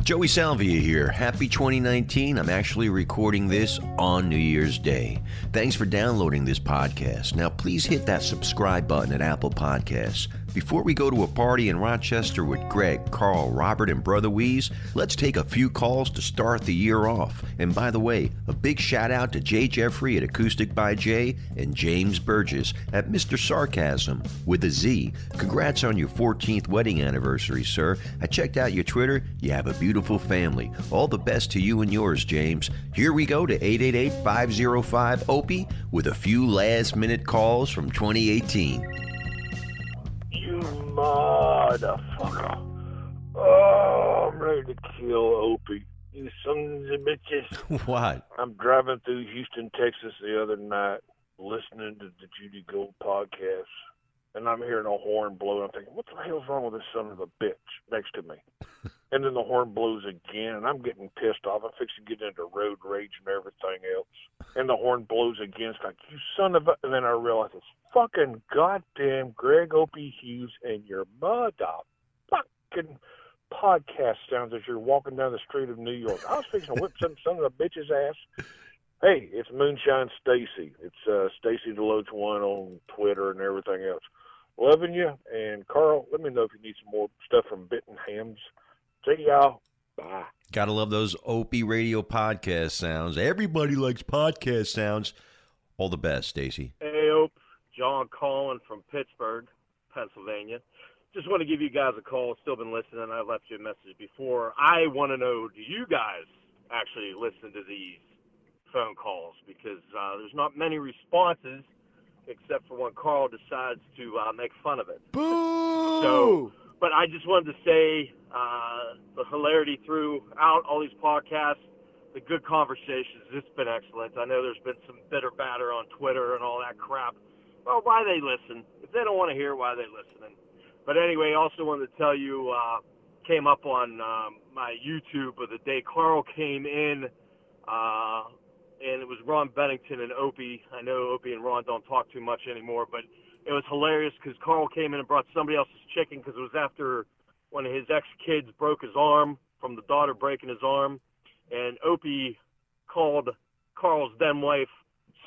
Joey Salvia here. Happy 2019. I'm actually recording this on New Year's Day. Thanks for downloading this podcast. Now, please hit that subscribe button at Apple Podcasts. Before we go to a party in Rochester with Gregg, Carl, Robert, and Brother Wease, let's take a few calls to start the year off. And by the way, a big shout out to Jay Jeffrey at Acoustic by Jay and James Burgess at Mr. Sarcasm with a Z. Congrats on your 14th wedding anniversary, sir. I checked out your Twitter. You have a beautiful family. All the best to you and yours, James. Here we go to 888-505-OPIE with a few last-minute calls from 2018. You motherfucker. Oh, I'm ready to kill Opie. You sons of bitches. What? I'm driving through Houston, Texas the other night, listening to the Judy Gold podcast, and I'm hearing a horn blow. I'm thinking, what the hell's wrong with this son of a bitch next to me? And then the horn blows again, and I'm getting pissed off. I'm fixing to get into road rage and everything else. And the horn blows again. It's like, you son of a... And then I realize it's fucking goddamn Gregg Opie Hughes and your motherfucking podcast sounds as you're walking down the street of New York. I was fixing to whip some son of a bitch's ass. Hey, it's Moonshine Stacy. It's Stacy Deloach 1 on Twitter and everything else. Loving you. And Carl, let me know if you need some more stuff from Bitten Hams. See y'all. Bye. Gotta love those OpieRadio podcast sounds. Everybody likes podcast sounds. All the best, Stacy. Hey, Ope. John calling from Pittsburgh, Pennsylvania. Just want to give you guys a call. Still been listening. I left you a message before. I want to know, do you guys actually listen to these phone calls? Because there's not many responses except for when Carl decides to make fun of it. Boo! But I just wanted to say the hilarity throughout all these podcasts, the good conversations, it's been excellent. I know there's been some bitter batter on Twitter and all that crap. Well, why they listen? If they don't want to hear, why they listening? But anyway, also wanted to tell you, came up on my YouTube of the day Carl came in, and it was Ron Bennington and Opie. I know Opie and Ron don't talk too much anymore, but it was hilarious because Carl came in and brought somebody else's chicken because it was after one of his ex-kids broke his arm from the daughter breaking his arm. And Opie called Carl's then wife,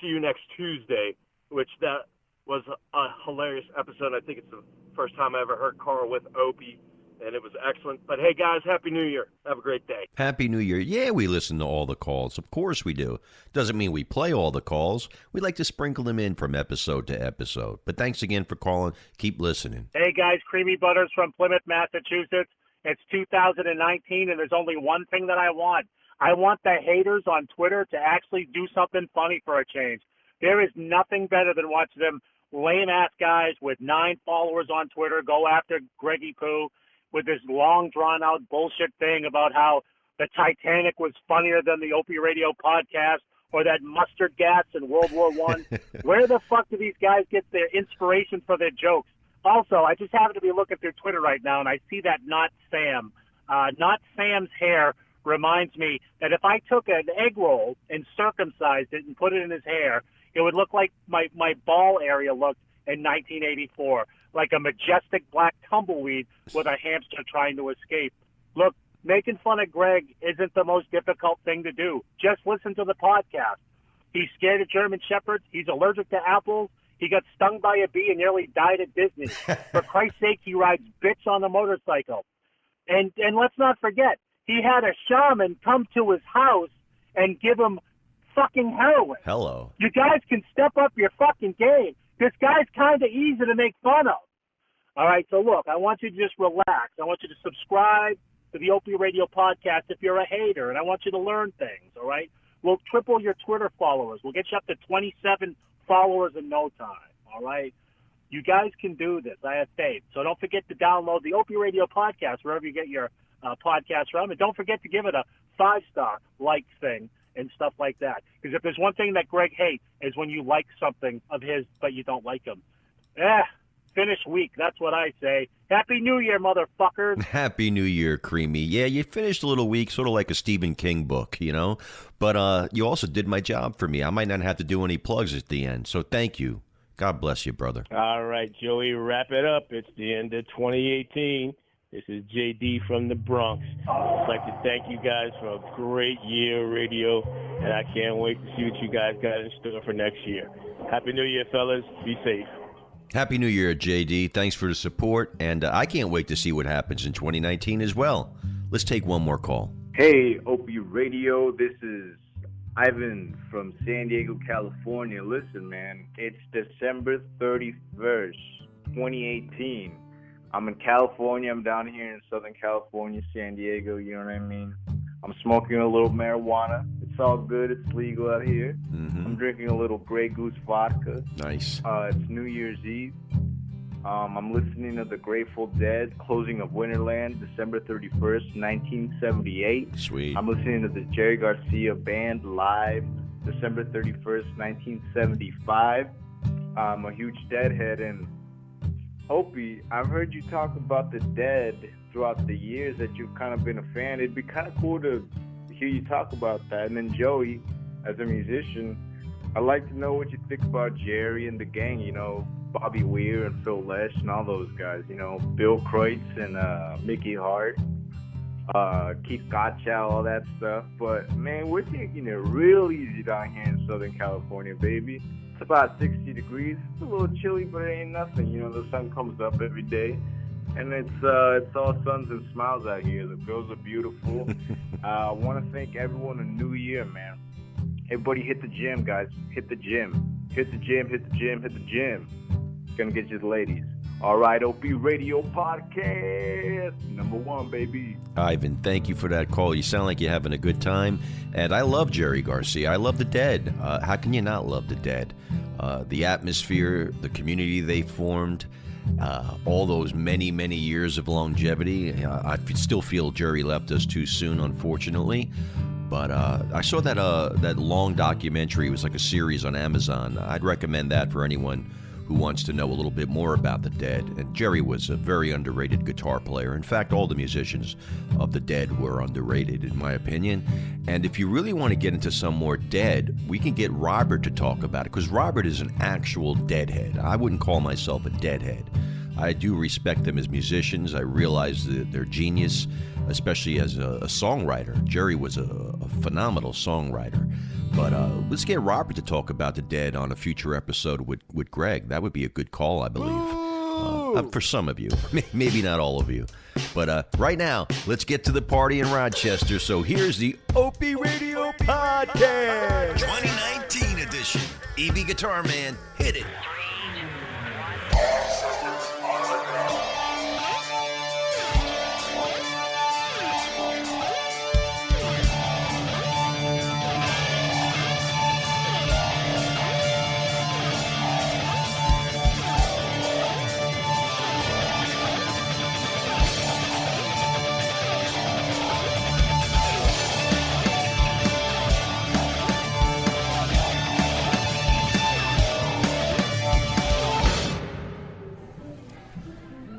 see you next Tuesday, which that was a hilarious episode. I think it's the first time I ever heard Carl with Opie, and it was excellent. But, hey, guys, Happy New Year. Have a great day. Happy New Year. Yeah, we listen to all the calls. Of course we do. Doesn't mean we play all the calls. We like to sprinkle them in from episode to episode. But thanks again for calling. Keep listening. Hey, guys, Creamy Butters from Plymouth, Massachusetts. It's 2019, and there's only one thing that I want. I want the haters on Twitter to actually do something funny for a change. There is nothing better than watching them lame-ass guys with 9 followers on Twitter go after Greggy Poo with this long, drawn-out bullshit thing about how the Titanic was funnier than the OpieRadio podcast or that mustard gas in World War I. Where the fuck do these guys get their inspiration for their jokes? Also, I just happen to be looking through Twitter right now, and I see that Not Sam. Not Sam's hair reminds me that if I took an egg roll and circumcised it and put it in his hair, it would look like my ball area looked in 1984, like a majestic black tumbleweed with a hamster trying to escape. Look, making fun of Gregg isn't the most difficult thing to do. Just listen to the podcast. He's scared of German Shepherds. He's allergic to apples. He got stung by a bee and nearly died at Disney. For Christ's sake, he rides bitch on a motorcycle. And let's not forget, he had a shaman come to his house and give him fucking heroin. Hello. You guys can step up your fucking game. This guy's kind of easy to make fun of. All right, so look, I want you to just relax. I want you to subscribe to the OpieRadio podcast if you're a hater, and I want you to learn things, all right? We'll triple your Twitter followers. We'll get you up to 27 followers in no time, all right? You guys can do this. I have faith. So don't forget to download the OpieRadio podcast wherever you get your podcast from, and don't forget to give it a 5-star like thing and stuff like that. Because if there's one thing that Gregg hates is when you like something of his but you don't like him. Finish week. That's what I say. Happy New Year, motherfuckers. Happy New Year, Creamy. Yeah, you finished a little week, sort of like a Stephen King book, you know? But you also did my job for me. I might not have to do any plugs at the end, so thank you. God bless you, brother. All right, Joey, wrap it up. It's the end of 2018. This is JD from the Bronx. I'd like to thank you guys for a great year of radio, and I can't wait to see what you guys got in store for next year. Happy New Year, fellas. Be safe. Happy New Year, JD. Thanks for the support, and I can't wait to see what happens in 2019 as well. Let's take one more call. Hey, OpieRadio. This is Ivan from San Diego, California. Listen, man, it's December 31st, 2018. I'm in California. I'm down here in Southern California, San Diego, you know what I mean? I'm smoking a little marijuana. It's all good. It's legal out here. Mm-hmm. I'm drinking a little Grey Goose vodka. Nice. It's New Year's Eve. I'm listening to the Grateful Dead, Closing of Winterland, December 31st, 1978. Sweet. I'm listening to the Jerry Garcia Band live, December 31st, 1975. I'm a huge Deadhead, and Opie, I've heard you talk about the Dead throughout the years that you've kind of been a fan. It'd be kind of cool to hear you talk about that. And then Joey, as a musician, I'd like to know what you think about Jerry and the gang, you know, Bobby Weir and Phil Lesh and all those guys, you know, Bill Kreutz and Mickey Hart, Keith Gottschall, all that stuff. But, man, we're taking it real easy down here in Southern California, baby. It's about 60 degrees. It's a little chilly, but it ain't nothing. You know, the sun comes up every day. And it's all suns and smiles out here. The girls are beautiful. I want to thank everyone in New Year, man. Everybody hit the gym, guys. Hit the gym. Hit the gym, hit the gym, hit the gym. It's going to get you the ladies. All right, OpieRadio Podcast, #1, baby. Ivan, thank you for that call. You sound like you're having a good time. And I love Jerry Garcia. I love the Dead. How can you not love the Dead? The atmosphere, the community they formed, all those many, many years of longevity. I still feel Jerry left us too soon, unfortunately. But I saw that long documentary. It was like a series on Amazon. I'd recommend that for anyone who wants to know a little bit more about the Dead. And Jerry was a very underrated guitar player. In fact, all the musicians of the Dead were underrated, in my opinion. And if you really want to get into some more Dead, we can get Robert to talk about it, because Robert is an actual Deadhead. I wouldn't call myself a Deadhead. I do respect them as musicians. I realize that they're genius, especially as a songwriter. Jerry was a phenomenal songwriter. But let's get Robert to talk about the Dead on a future episode with Gregg. That would be a good call, I believe. For some of you. Maybe not all of you. But right now, let's get to the party in Rochester. So here's the OpieRadio Podcast 2019 edition. EB Guitar Man, hit it.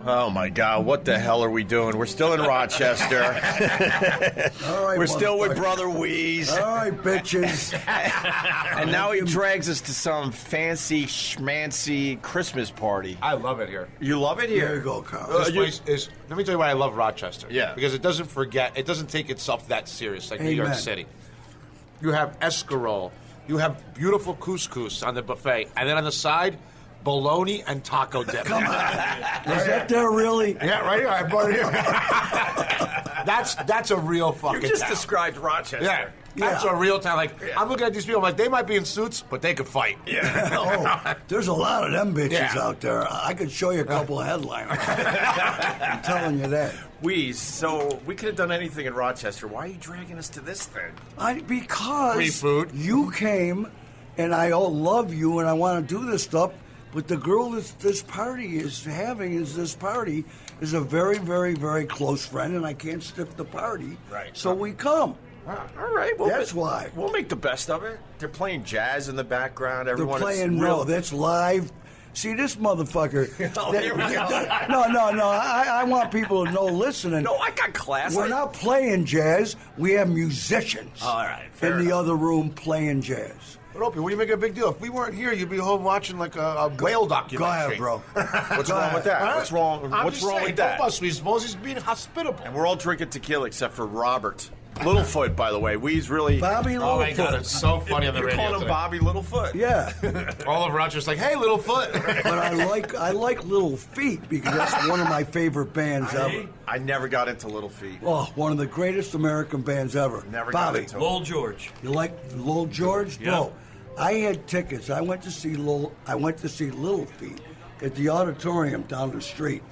Oh, my God. What the hell are we doing? We're still in Rochester. All right, we're still with Brother Wease. All right, bitches. And now he drags us to some fancy, schmancy Christmas party. I love it here. You love it here? There you go, Carl. This place is, let me tell you why I love Rochester. Yeah. Because it doesn't take itself that serious like New Amen. York City. You have escarole. You have beautiful couscous on the buffet. And then on the side, bologna and taco dip. Come on. Is that there really? Yeah, right here. I brought it here. That's a real fucking You just town. described Rochester. Yeah. That's a real town. Like, I'm looking at these people, I'm like, they might be in suits, but they could fight. Yeah. Oh, there's a lot of them bitches Yeah. out there. I could show you a couple of headliners. I'm telling you that. Wease, so we could have done anything in Rochester. Why are you dragging us to this thing? Because Free food. you came, and I love you, and I want to do this stuff. But the girl this party is having is a very, very, very close friend, and I can't skip the party. Right. So we come. All right. That's why. We'll make the best of it. They're playing jazz in the background. Everyone They're playing is real. That's live. See, this motherfucker. Oh, here we go. No. I want people to know listening. No, I got class. We're not playing jazz. We have musicians All right. in the other room playing jazz. But Opie, what are you making a big deal? If we weren't here, you'd be home watching like a whale documentary. Go ahead, bro. What's wrong with that? Huh? What's wrong? I'm What's just wrong saying, with that? Don't bust me, suppose he's being hospitable. And we're all drinking tequila except for Robert Littlefoot, by the way. We's really. Bobby Oh my God, Littlefoot. it's so funny on the You're radio calling him today. Bobby Littlefoot. Yeah, All of Rochester's like, hey, Littlefoot. but I like Little Feat because that's one of my favorite bands ever. I never got into Little Feet. Oh, one of the greatest American bands ever. Never Bobby, got into it. Lowell George. you like Lil George? Yeah. No, I had tickets. I went to see Little Feat at the auditorium down the street.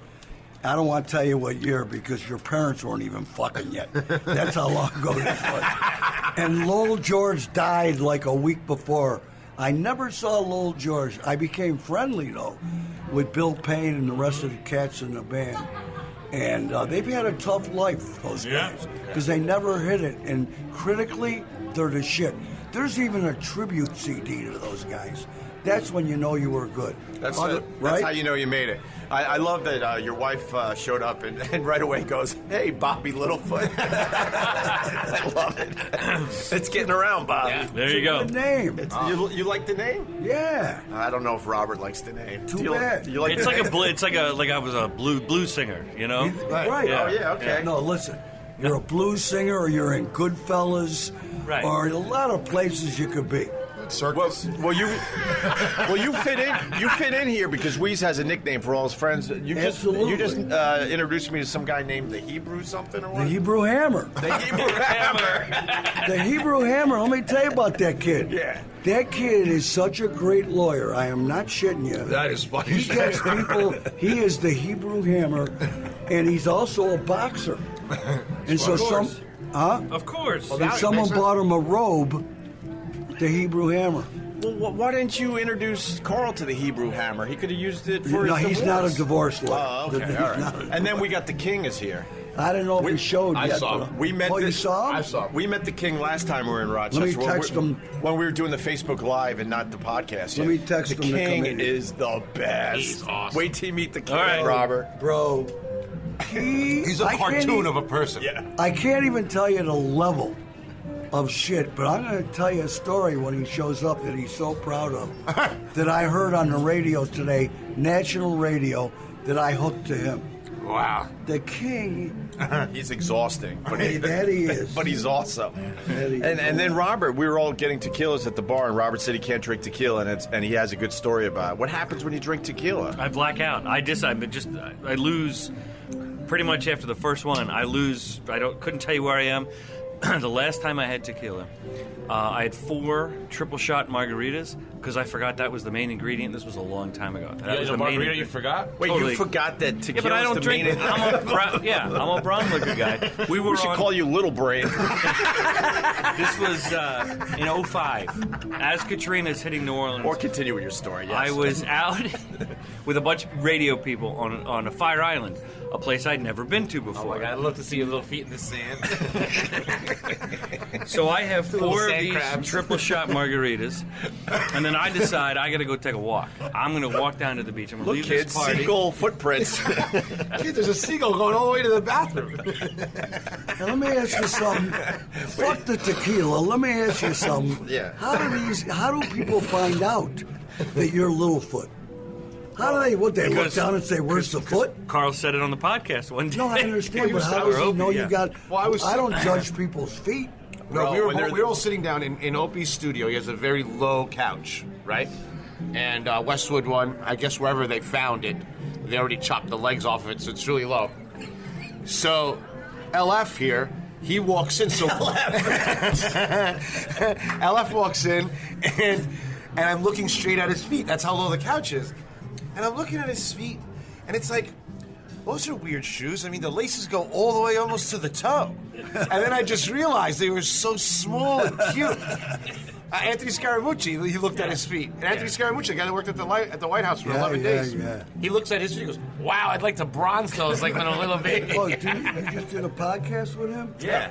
I don't want to tell you what year because your parents weren't even fucking yet. That's how long ago this was. And Lil George died like a week before. I never saw Lil George. I became friendly, though, with Bill Payne and the rest of the cats in the band. And they've had a tough life, those guys, because they never hit it. And critically, they're the shit. There's even a tribute CD to those guys. That's when you know you were good. That's right? That's how you know you made it. I love that your wife showed up and right away goes, "Hey, Bobby Littlefoot." I love it. It's getting around, Bobby. Yeah, there you go. Good name. You like the name? Yeah. I don't know if Robert likes the name. Too bad. You like It's the like name? it's like I was a blues singer, you know. Right. Yeah. Oh yeah, okay. No, listen. You're a blues singer, or you're in Goodfellas, Right. or a lot of places you could be. Circus. Well, you fit in. You fit in here because Wease has a nickname for all his friends. You just Absolutely. introduced me to some guy named the Hebrew something or what? The Hebrew Hammer. The Hebrew Hammer. The Hebrew Hammer. Let me tell you about that kid. Yeah. That kid is such a great lawyer. I am not shitting you. That is funny. He gets people. He is the Hebrew Hammer, and he's also a boxer. And so Of course. and someone bought him a robe, the Hebrew Hammer. Well, why didn't you introduce Carl to the Hebrew Hammer? He could have used it for No, his he's divorce. not a divorce lawyer. Oh, okay, He's all right. not a- And then we got the King is here. I don't know if he showed I yet. saw but- him. We met. Oh, you the- saw him? I saw him. We met the King last time we were in Rochester. Let me text him. when we were doing the Facebook Live and not the podcast. Let yet. me text the him to come King in. is the best. He's awesome. Wait till you meet the King, All right. Robert. Bro, He's a I can't cartoon even- of a person. Yeah. I can't even tell you the level of shit, but I'm going to tell you a story when he shows up that he's so proud of that I heard on the radio today, national radio, that I hooked to him. Wow. The King, He's exhausting, but that he is. but he's awesome. That he is. And then Robert, we were all getting tequilas at the bar, and Robert said he can't drink tequila, and he has a good story about it. What happens when you drink tequila? I black out. I lose pretty much after the first one. I lose. Couldn't tell you where I am. The last time I had tequila, I had 4 triple shot margaritas because I forgot that was the main ingredient. This was a long time ago. That was the main margarita you ingredient. forgot? Wait, Totally. you forgot that tequila Yeah, but I don't the drink. main... I'm a brown liquor guy. We were We should on, call you Little Brain. This was in 05. As Katrina's hitting New Orleans. Or continue with your story, yes. I was out with a bunch of radio people on a fire island, a place I'd never been to before. Oh my God, I'd love to see your little feet in the sand. So I have Little 4 of sand these crabs. triple shot margaritas, and then I decide I got to go take a walk. I'm going to walk down to the beach. I'm going to Look, leave kids, this party. seagull footprints. Kid, there's a seagull going all the way to the bathroom. Now, let me ask you something. Fuck the tequila. Let me ask you something. Yeah. How do people find out that you're Littlefoot? How do they? What they look Because- down and say, "Where's the foot"? Carl said it on the podcast one day. No, I understand, but how Or does he know Opie, you yeah. got? Well, I don't judge people's feet. No, Well, we were all sitting down in Opie's studio. He has a very low couch, right? And Westwood one, I guess wherever they found it, they already chopped the legs off of it, so it's really low. So, LF here, he walks in. So LF walks in, and I'm looking straight at his feet. That's how low the couch is. And I'm looking at his feet, and it's like, those are weird shoes. I mean, the laces go all the way almost to the toe. And then I just realized they were so small and cute. Anthony Scaramucci, he looked at his feet. And Anthony Scaramucci, the guy that worked at the White House for 11 days. Yeah. He looks at his feet and goes, wow, I'd like to bronze those like when a little baby. Oh, dude, you just did a podcast with him? Yeah.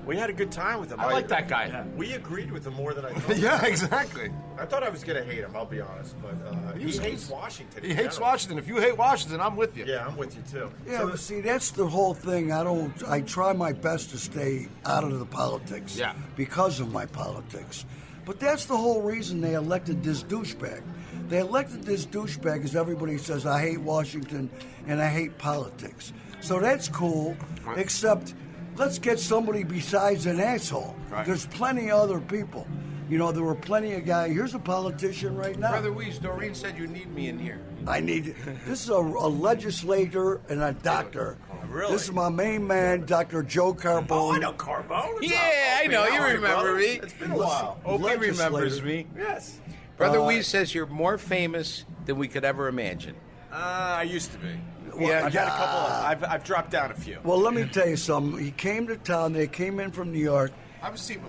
We had a good time with him. I like that guy. Yeah. We agreed with him more than I thought. Yeah, exactly. I thought I was going to hate him, I'll be honest. But he hates Washington. He in hates general. Washington. If you hate Washington, I'm with you. Yeah, I'm with you, too. Yeah, but see, that's the whole thing. I try my best to stay out of the politics. Yeah. Because of my politics. But that's the whole reason they elected this douchebag. They elected this douchebag because everybody says, I hate Washington and I hate politics. So that's cool, except let's get somebody besides an asshole. Right. There's plenty of other people. You know, there were plenty of guys. Here's a politician right now. Brother Wease, Doreen said you need me in here. I need. This is a legislator and a doctor. Really? This is my main man, Dr. Joe Carbone. Oh, I know Carbone. What's Yeah, up, I Opie? know. How You are remember brother? me. It's been a while. Opie remembers me. Yes. Brother Wease says you're more famous than we could ever imagine. I used to be. Yeah, I've had a couple. I've dropped down a few. Well, let me tell you something. He came to town. They came in from New York. Have a seat.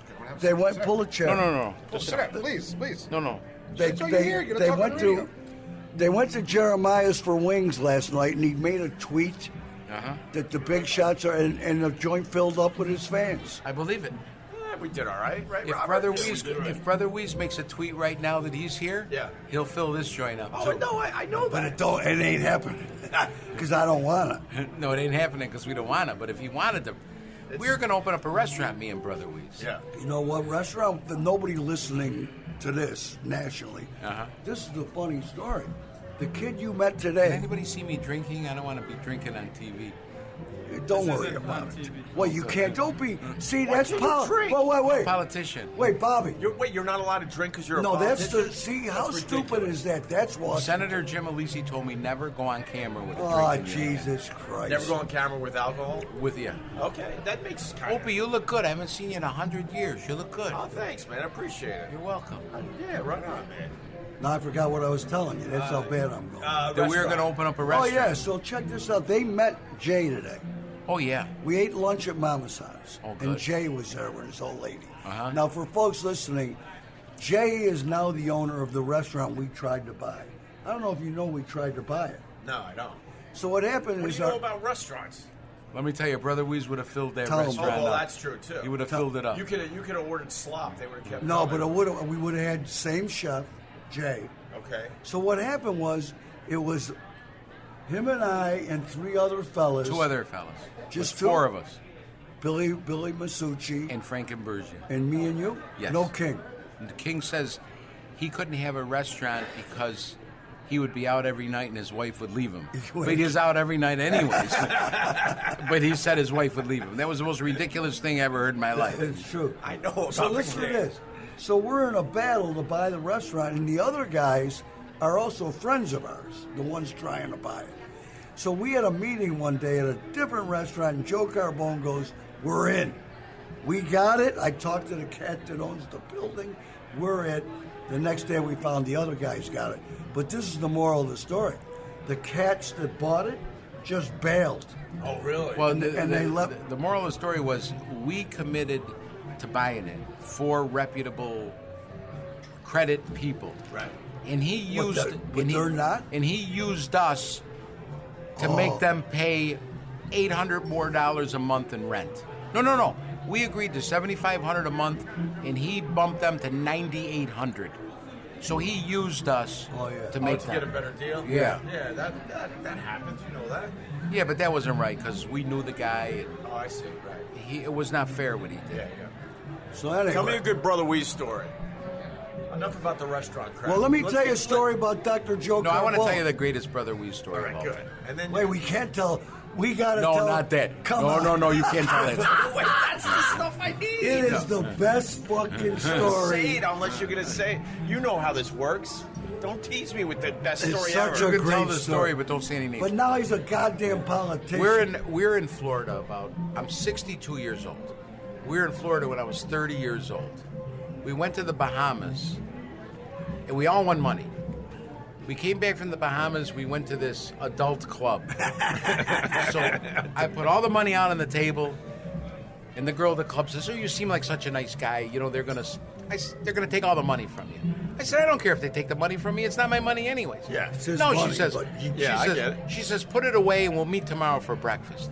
They went pull a chair. No. Pull sit down, please. No. They went to Jeremiah's for wings last night, and he made a tweet that the big shots are, and the joint filled up with his fans. I believe it. We did all right, right? If Robert? Brother Yeah, we Wease, did all right. if Brother Wease makes a tweet right now that he's here, he'll fill this joint up. Oh too. no, I know that. But it ain't happening because I don't want to. No, it ain't happening because we don't want to. But if he wanted to, we're going to open up a restaurant, me and Brother Wease. Yeah. You know what? Restaurant, nobody listening to this nationally. This is the funny story. The kid you met today. Can anybody see me drinking? I don't want to be drinking on TV. Don't worry about it. Well, you can't. Don't be. See, Why that's can't you politics. drink? Wait. Politician. Wait, Bobby. You're not allowed to drink because you're a No, that's politician? the. See, how That's stupid ridiculous. is that? That's what. Senator Jim Alisi told me never go on camera with a Oh, drink in your hand. Jesus Christ. Never go on camera with alcohol? With you. Okay, that makes kind Opie, you look good. I haven't seen you in 100 years. You look good. Oh, thanks, man. I appreciate it. You're welcome. Yeah, right on, man. No, I forgot what I was telling you. That's how bad I'm going. That we were going to open up a Oh, restaurant. yeah. So check this out. They met Jay today. Oh, yeah. We ate lunch at Mama's house. Oh, and good. Jay was there with his old lady. Uh-huh. Now, for folks listening, Jay is now the owner of the restaurant we tried to buy. I don't know if you know we tried to buy it. No, I don't. So what happened What is do you know about restaurants? Let me tell you, Brother Wease would have filled that Tell him. restaurant Oh, well, up. that's true, too. He would have filled it up. You could have ordered slop. They would have kept No, coming. but we would have had same chef, Jay. Okay. So what happened was, it was him and I and three other fellas. Two other fellas. Just Four two. of us. Billy Masucci. And Frank and Bergia. And me and you? Yes. No King. And the King says he couldn't have a restaurant because he would be out every night and his wife would leave him. But he's out every night anyways. But he said his wife would leave him. That was the most ridiculous thing I ever heard in my life. It's true. I know about So listen to this. So we're in a battle to buy the restaurant, and the other guys are also friends of ours, the ones trying to buy it. So we had a meeting one day at a different restaurant, and Joe Carbone goes, "We're in. We got it." I talked to the cat that owns the building. We're it. The next day we found the other guys got it. But this is the moral of the story. The cats that bought it just bailed. Oh, really? Well, they left. The moral of the story was we committed to buying it for reputable credit people. Right. And he used they're not? And he used us to make them pay $800 more a month in rent. No. We agreed to $7,500 a month, and he bumped them to $9,800. So he used us to make to them get a better deal? Yeah. Yeah, that happens. You know that? Yeah, but that wasn't right because we knew the guy. And Oh, I see. Right. it was not fair what he did. Yeah. So anyway. Tell me a good Brother Wease story. Enough about the restaurant crap. Well, let me Let's tell you get a story about Dr. Joe No, I want to Carbone. tell you the greatest Brother Wease story. All right, of all good. time. And then Wait, we can't tell. We got to No, tell. not that. Come on. No, you can't tell that. Wait, that's the stuff I need. It is the best fucking Say story. it unless you're going to say it. You know how this works. Don't tease me with the best It's story such ever. a You can tell great the story, but don't say any names. But now he's a goddamn politician. We're in Florida I'm 62 years old. We were in Florida when I was 30 years old. We went to the Bahamas, and we all won money. We came back from the Bahamas, we went to this adult club. So I put all the money out on the table, and the girl at the club says, "Oh, you seem like such a nice guy. You know, they're gonna take all the money from you." I said, "I don't care if they take the money from me. It's not my money anyways." Yeah. It's his No, money, she says. but She I says, get it. She says, "Put it away, and we'll meet tomorrow for breakfast."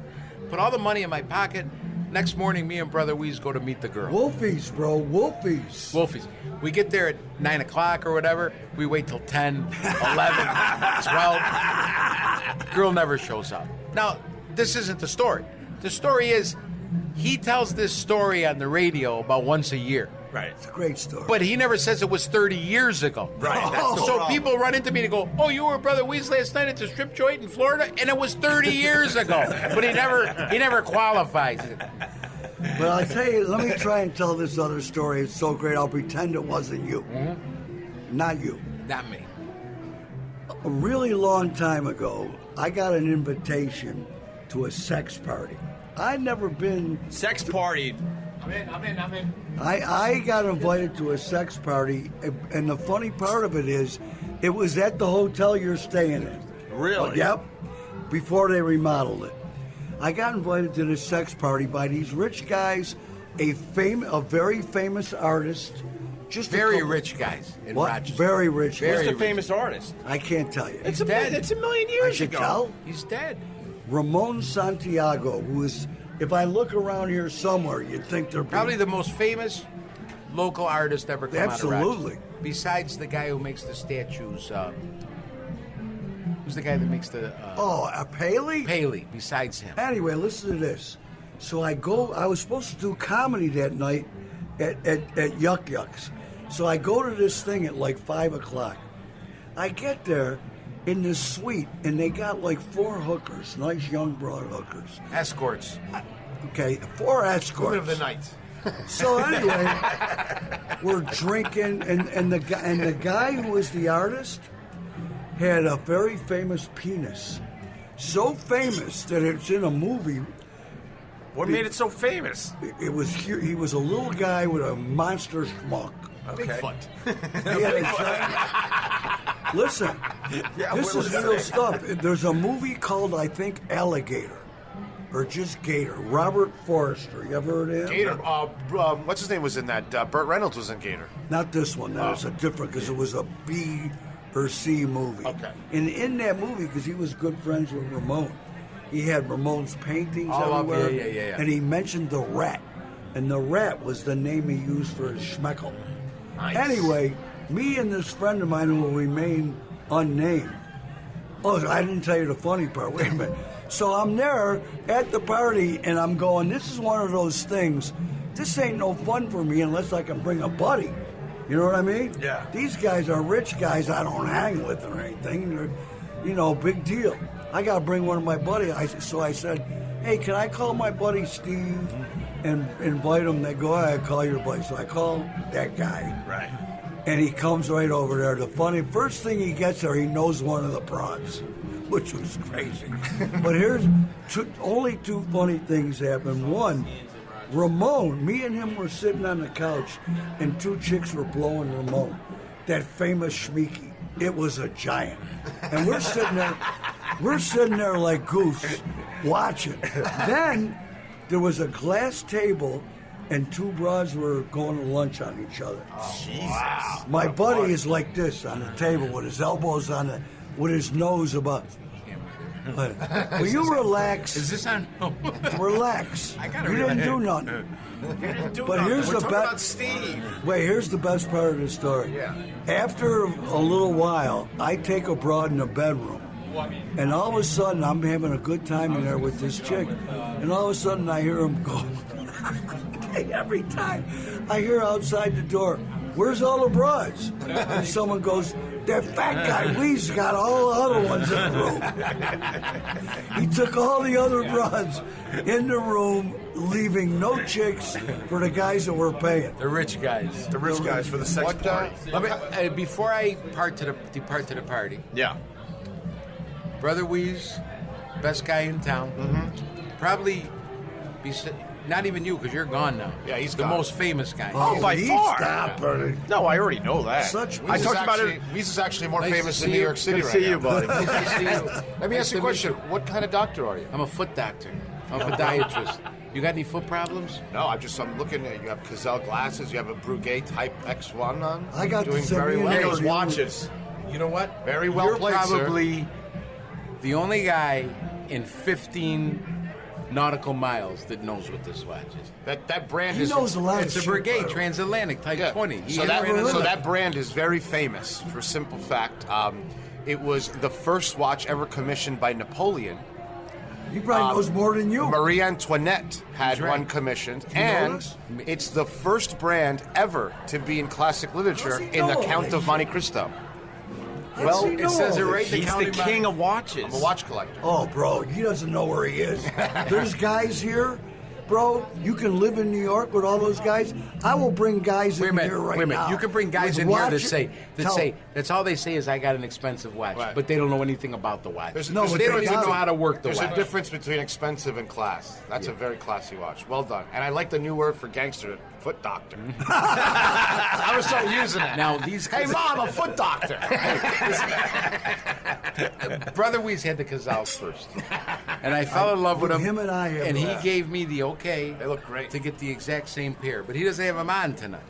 Put all the money in my pocket. Next morning, me and Brother Wease go to meet the girl. Wolfies, bro. Wolfies. Wolfies. We get there at 9 o'clock or whatever. We wait till 10, 11, 12. Girl never shows up. Now, this isn't the story. The story is he tells this story on the radio about once a year. Right. It's a great story. But he never says it was 30 years ago. Right. That's the So problem. people run into me and go, "Oh, you were Brother Wease last night at the strip joint in Florida, and it was 30 years ago." But he never qualifies it. But I'll tell you, let me try and tell this other story. It's so great, I'll pretend it wasn't you. Not you. Not me. A really long time ago, I got an invitation to a sex party. I'd never been. Sex party. I'm in. I got invited to a sex party, and the funny part of it is, it was at the hotel you're staying in. Really? Yep. Before they remodeled it, I got invited to this sex party by these rich guys, a very famous artist. Just Very rich guys in Rochester. Very rich. Who's the rich. famous artist? I can't tell you. It's dead. It's a million I years should ago. tell. He's dead. Ramon Santiago, who is, if I look around here somewhere, you'd think they're Probably the most famous local artist ever come Absolutely. out of Rochester. Besides the guy who makes the statues. Who's the guy that makes the... Paley? Paley, besides him. Anyway, listen to this. So I was supposed to do comedy that night at Yuck Yucks. So I go to this thing at like 5 o'clock. I get there in this suite, and they got like 4 hookers, nice young broad hookers. Escorts. Okay, 4 escorts. Women of the night. So anyway, we're drinking, and the guy who was the artist had a very famous penis. So famous that it's in a movie. What made it so famous? He was a little guy with a monster schmuck. Okay. Bigfoot. He had a giant- Listen, this is real stuff. There's a movie called, I think, Alligator. Or just Gator. Robert Forrester. You ever heard of him? Gator. What's his name was in that? Burt Reynolds was in Gator. Not this one. That was a different, because it was a B or C movie. Okay. And in that movie, because he was good friends with Ramon, he had Ramon's paintings Oh, everywhere. yeah. And he mentioned the rat. And the rat was the name he used for his schmeckle. Nice. Anyway, me and this friend of mine who will remain unnamed. Oh, I didn't tell you the funny part. Wait a minute. So I'm there at the party, and I'm going, this is one of those things. This ain't no fun for me unless I can bring a buddy. You know what I mean? Yeah. These guys are rich guys I don't hang with or anything. They're, big deal. I got to bring one of my buddies. So I said, hey, can I call my buddy Steve and invite him? They go, I call your buddy. So I call that guy. Right. And he comes right over there. The first thing he gets there, he knows one of the prawns, which was crazy. But here's only 2 funny things happened. One, Ramon, me and him were sitting on the couch, and 2 chicks were blowing Ramon, that famous schmeeky. It was a giant. And we're sitting there like goofs, watching. Then there was a glass table, and 2 broads were going to lunch on each other. Wow. My buddy is like this on the table with his elbows with his nose above. Will you relax? Is this on? Relax. You didn't do nothing. But here's We're the talking about best. Steve. Wait, here's the best part of the story. Yeah. After a little while, I take a broad in the bedroom, and all of a sudden I'm having a good time in there with this chick, and all of a sudden I hear him go. Every time I hear outside the door, where's all the broads? And someone goes, that fat guy, Wease got all the other ones in the room. He took all the other broads in the room, leaving no chicks for the guys that were paying. The rich guys. The rich guys for the sex party. Let me, before I depart to the party, Yeah. Brother Wease, best guy in town. Probably, not even you, because you're gone now. Yeah, he's the gone. most famous guy. Oh, by Wease, far. stop, buddy. No, I already know that. I Wease talked is about it. Wease is actually more Nice famous to in see New you. York City Good to right see you, now. buddy. Nice to see you. Let me Nice ask you to a question. meet you. What kind of doctor are you? I'm a foot doctor. I'm a podiatrist. You got any foot problems? No, I'm looking at you have Cazelle glasses. You have a Breguet Type X1 on. I got doing the very same well. interview. Those watches. You know what? Very well You're played, sir. probably the only guy in 15 nautical miles that knows what this watch is. That brand He is. knows a lot It's of a shit, Brigade bro. Transatlantic Type 20. So that brand is very famous for simple fact. It was the first watch ever commissioned by Napoleon He probably knows more than you. Marie Antoinette had right. one commissioned, you know and this? it's the first brand ever to be in classic literature Does he in the know Count this? of Monte Cristo. Well, it says it right. He's the king of watches. I'm a watch collector. Oh, bro, he doesn't know where he is. There's guys here, bro. You can live in New York with all those guys. I will bring guys in here right now. Wait a minute. You can bring guys with in here that watches- say Tell- that's all they say is I got an expensive watch, Right. but they don't know anything about the watch. There's- They there's- don't even know how to work the There's watch. a difference between expensive and class. That's a very classy watch. Well done. And I like the new word for gangster, foot doctor. I was start using it. Now these Hey, Mom, a foot doctor. Brother Wease had the Cazals first, and I fell in love with him. and I have and he that. gave me the okay. They look great. To get the exact same pair, but he doesn't have them on tonight.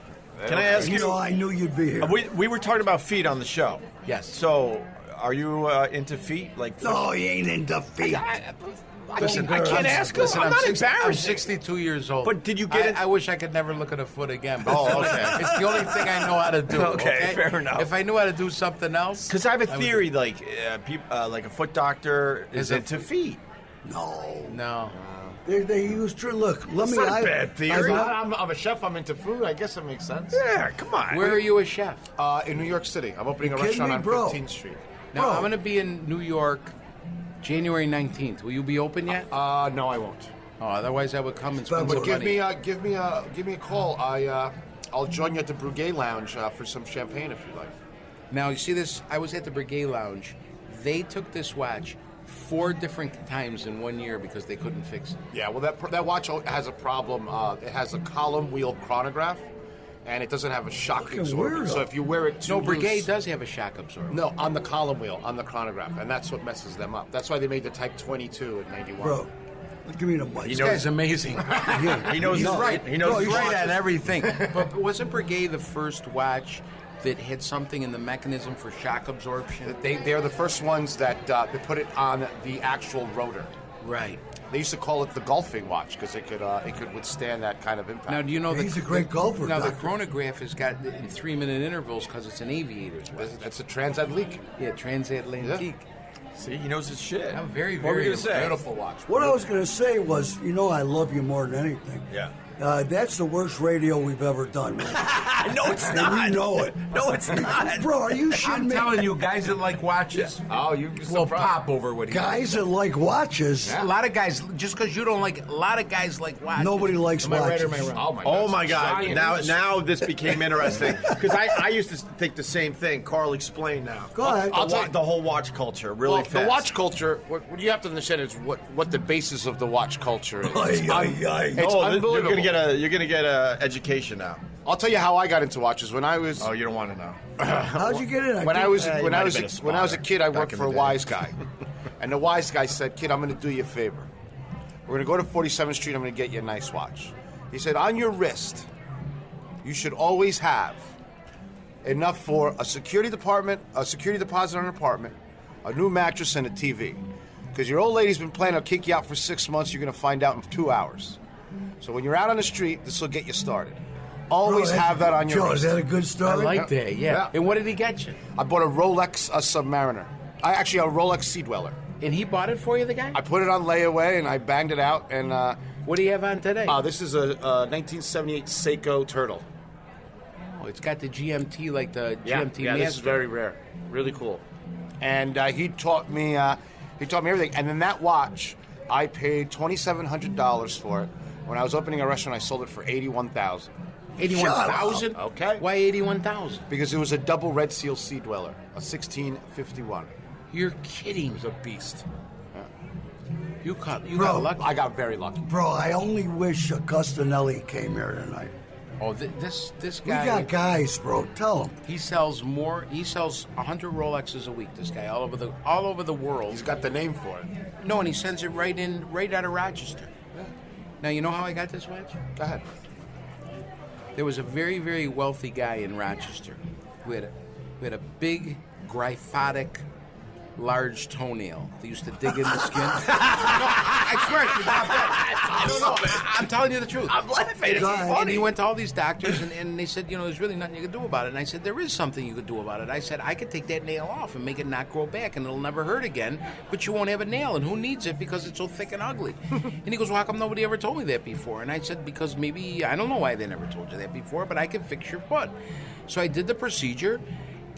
Can I ask You you? know, I knew you'd be here. We were talking about feet on the show. Yes. So, are you into feet? Like, No, he ain't into feet. Listen, I can't ask him. I'm not I'm embarrassed. 62 years old. But did you get it? I wish I could never look at a foot again. But Oh, okay. It's the only thing I know how to do. Okay, fair enough. If I knew how to do something else, Because I have a would theory, do- like like a foot doctor is Is a into feet. No. No. They used to look. Let me. not a I- bad theory. I'm a chef. I'm into food. I guess that makes sense. Yeah, come on. Where are you a chef? In New York City. I'm opening a kidding restaurant me, on bro? 15th Street. Now, Bro. I'm going to be in New York January 19th. Will you be open yet? No, I won't. Oh, otherwise I would come and spend But some Give money. me a call. I'll join you at the Brugay Lounge for some champagne if you like. Now, you see this? I was at the Brigade Lounge. They took this watch 4 different times in 1 year because they couldn't fix it. Yeah, well, that watch has a problem. It has a column wheel chronograph, and it doesn't have a shock Fucking absorber. weirdo. So if you wear it too No, Brigade loose, does have a shock absorber. No, on the column wheel, on the chronograph, and that's what messes them up. That's why they made the Type 22 in '91. Bro, give me the mic. This guy's amazing. He knows. He's right. He knows. He's his right watches. on everything. But wasn't Brigade the first watch that had something in the mechanism for shock absorption? They're the first ones that they put it on the actual rotor. Right. They used to call it the golfing watch because it could withstand that kind of impact. Now, do you know He's a great golfer, Now, the Doctor. chronograph has got in 3-minute intervals because it's an aviator's watch. That's a transatlantic. Yeah, transatlantic. See, he knows his shit. I'm very, What were we very gonna say? Beautiful watch. What I was going to say was, you know, I love you more than anything. Yeah. That's the worst radio we've ever done, man. No, it's And not. you know it. No, it's not. Bro, are you shitting I'm me? telling you, guys that like watches Oh, you will pop over what he Guys that like watches, A lot of guys, just because you don't like, a lot of guys like watches. nobody likes Am I right watches. or am I wrong? Oh my God! Giant Now, industry. now this became interesting because I used to think the same thing. Carl, explain now. Go ahead. I'll tell you- The whole watch culture, really Well, fast. the watch culture. What you have to understand is what the basis of the watch culture is. Ay, ay, ay. It's Oh, unbelievable. you're gonna get a education now. I'll tell you how I got into watches. When I was Oh, you don't want to know. How'd you get in? when I was you when might I have was been a when I was a spotter kid, I back worked in for the a day. wise guy, and the wise guy said, "Kid, I'm going to do you a favor. We're going to go to 47th Street. I'm going to get you a nice watch." He said, "On your wrist, you should always have enough for a security deposit on an apartment, a new mattress, and a TV. Because your old lady's been planning to kick you out for 6 months. You're going to find out in 2 hours. So when you're out on the street, this will get you started. Always Bro, have that on your Joe, wrist." is that a good I story? like that, yeah. Yeah. And what did he get you? I bought a Rolex Submariner. A Rolex Sea Dweller. And he bought it for you, the guy? I put it on layaway and I banged it out. And What do you have on today? this is a 1978 Seiko Turtle. Oh, it's got the GMT, like the GMT yeah, Master. this is very rare. Really cool. And he taught me everything. And then that watch, I paid $2,700 for it. When I was opening a restaurant, I sold it for $81,000 $81,000? Okay. Why $81,000? because it was a double Red Seal Sea Dweller, a 1651. You're kidding. It was a beast. You got Bro, lucky. I got very lucky. Bro, I only wish Custanelli came here tonight. Oh, this We guy. got guys, bro. Tell him. He sells 100 Rolexes a week. This guy all over the world. He's got the name for it. No, and he sends it right out of Rochester. Now you know how I got this watch? Go ahead. There was a very, very wealthy guy in Rochester who had a big, gryphotic large toenail. They used to dig in the skin. No, I swear, it's not bad. I don't know, man. I'm telling you the truth. I'm laughing. It's And funny. he went to all these doctors, and they said, there's really nothing you can do about it. And I said, there is something you could do about it. I said, I could take that nail off and make it not grow back, and it'll never hurt again, but you won't have a nail, and who needs it because it's so thick and ugly? And he goes, well, how come nobody ever told me that before? And I said, because maybe, I don't know why they never told you that before, but I can fix your foot. So I did the procedure,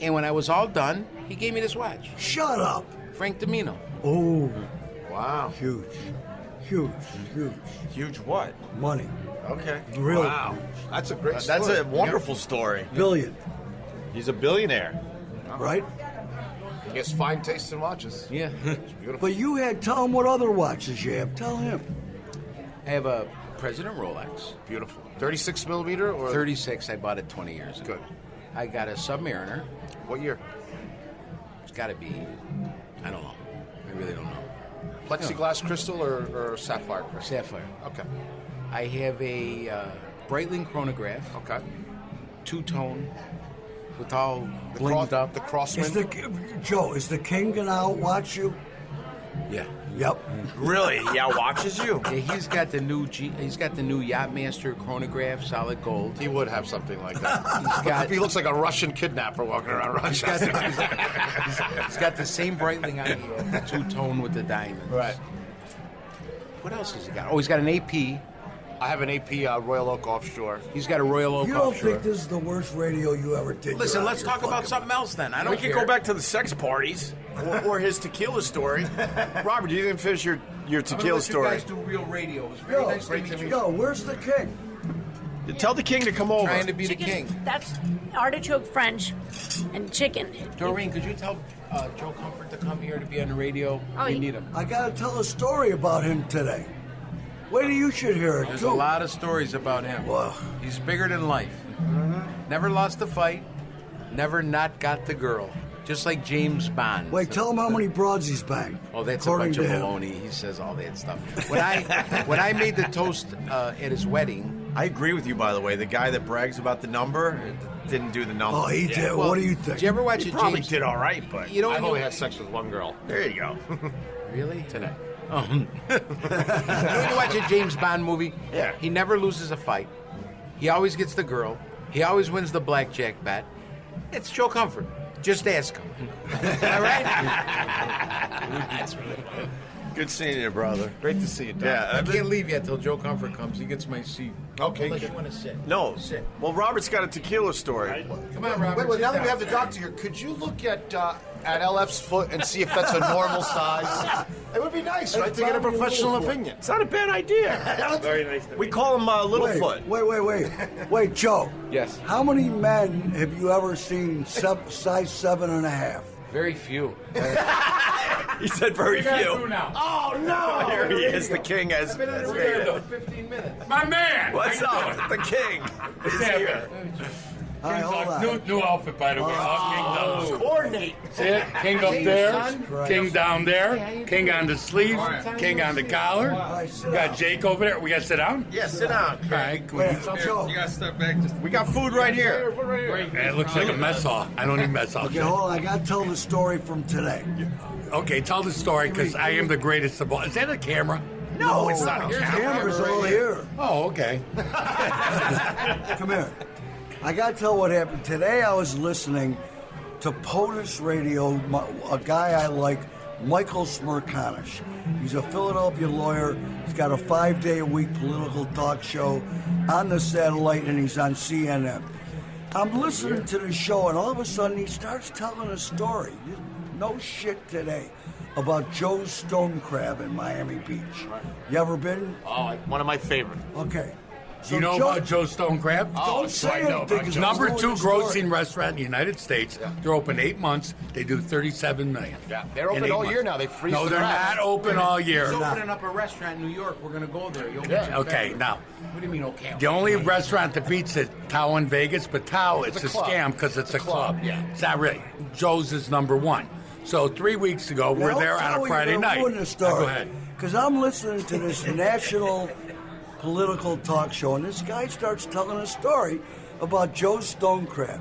and when I was all done, he gave me this watch. Shut up. Frank Domino. Oh, Wow. huge. Huge what? Money. Okay. Really Wow. huge. That's a great story. That's a wonderful story. Billion. He's a billionaire. Right? He has fine taste in watches. Yeah. It's beautiful. But you tell him what other watches you have. Tell him. I have a President Rolex. Beautiful. 36 millimeter or 36. I bought it 20 years ago. Good. I got a Submariner. What year? It's got to be, I don't know. I really don't know. Plexiglass crystal or sapphire crystal? Sapphire. Okay. I have a Breitling chronograph. Okay. Two-tone with all blinged up. The Crossman. Joe, is the king gonna outwatch you? Yeah. Yep. Really? He outwatches you? Yeah, he's got the new Yachtmaster chronograph, solid gold. He would have something like that. got- he looks like a Russian kidnapper walking around Rochester. He's got the same Breitling I have, the two-tone with the diamonds. Right. What else has he got? Oh, he's got an AP. I have an AP Royal Oak Offshore. He's got a Royal Oak You don't Offshore. think this is the worst radio you ever did? Listen, You're let's out talk your about fucking- something else then. I don't We could care. go back to the sex parties or his tequila story. Robert, you didn't finish your tequila story. You guys do real radio. It was very nice to meet you. Yo, where's the king? Tell the king to come over. Trying to be the Chicken, king. that's artichoke French and chicken. Doreen, could you tell Joe Comfort to come here to be on the radio? Oh, we he- need him. I gotta tell a story about him today. Wait till you should hear it There's too. a lot of stories about him. Wow. He's bigger than life. Never lost a fight. Never not got the girl. Just like James Bond. Wait, tell him how many broads he's banged. Oh, that's according a bunch of to him. baloney. He says all that stuff. When I made the toast at his wedding, I agree with you, by the way. The guy that brags about the number didn't do the number. Oh, he did. well, What do you think? did you ever watch He a probably James? did all right, but You don't I've know- only had sex with one girl. there you go. Really? Today. Oh. You know, you watch a James Bond movie? Yeah. He never loses a fight. He always gets the girl. He always wins the blackjack bet. It's Joe Comfort. Just ask him. All right? Good seeing you, brother. Great to see you, Doc. Yeah, I can't leave yet till Joe Comfort comes. He gets my seat. Okay. Unless you want to sit. No. Sit. Well, Robert's got a tequila story. Come on, Robert. Wait, now sit that we have down. the doctor here, could you look at LF's foot and see if that's a normal size? It would be nice, right, to get a professional opinion. It's not a bad idea. Very nice. We call him Littlefoot. Wait, Joe. Yes. How many men have you ever seen size 7.5? Very few. He said very few. now. Oh, no. Here he is. The king has. Been in the radio for 15 minutes. My man! What's up? The king is here. All right, hold on. New outfit, by the way. All King down. Coordinate. See it? King up there, King down there, King on the sleeve, King on the collar. We got Jake over there. We got to sit down? Yeah, sit down. All right. Can we Wait, eat something? Joe. You gotta step back. Just We got food right here. Man, it looks like a mess hall. I don't eat mess hall. Okay, hold on. I got to tell the story from today. Okay, tell the story because I am the greatest of all. Is that a camera? No, it's not a Camera's all here. Oh, okay. Come here. I got to tell what happened. Today I was listening to POTUS Radio, a guy I like, Michael Smirkanish. He's a Philadelphia lawyer. He's got a 5-day-a-week political talk show on the satellite, and he's on CNN. I'm listening to the show, and all of a sudden he starts telling a story. No shit today. About Joe's Stone Crab in Miami Beach. You ever been? Oh, one of my favorite. Okay. Do you know about Joe Stone Crab? Don't say anything. 'cause Number I'm 2 telling the story. grossing restaurant in the United States. They're open 8 months. They do $37 million. Yeah, they're in open 8 all months. year now. They freeze No, the they're crabs. not open all year. He's opening up a restaurant in New York. We're going to go there. Okay, now, What do you mean, okay? the only restaurant that beats it, Tao in Vegas, but Tao, it's a club. scam because it's a club. Yeah. It's not really. Joe's is number 1. So 3 weeks ago, we're Now, there don't on tell a me Friday you're night. ruining the story. Go ahead. Because I'm listening to this national political talk show, and this guy starts telling a story about Joe's Stone Crab.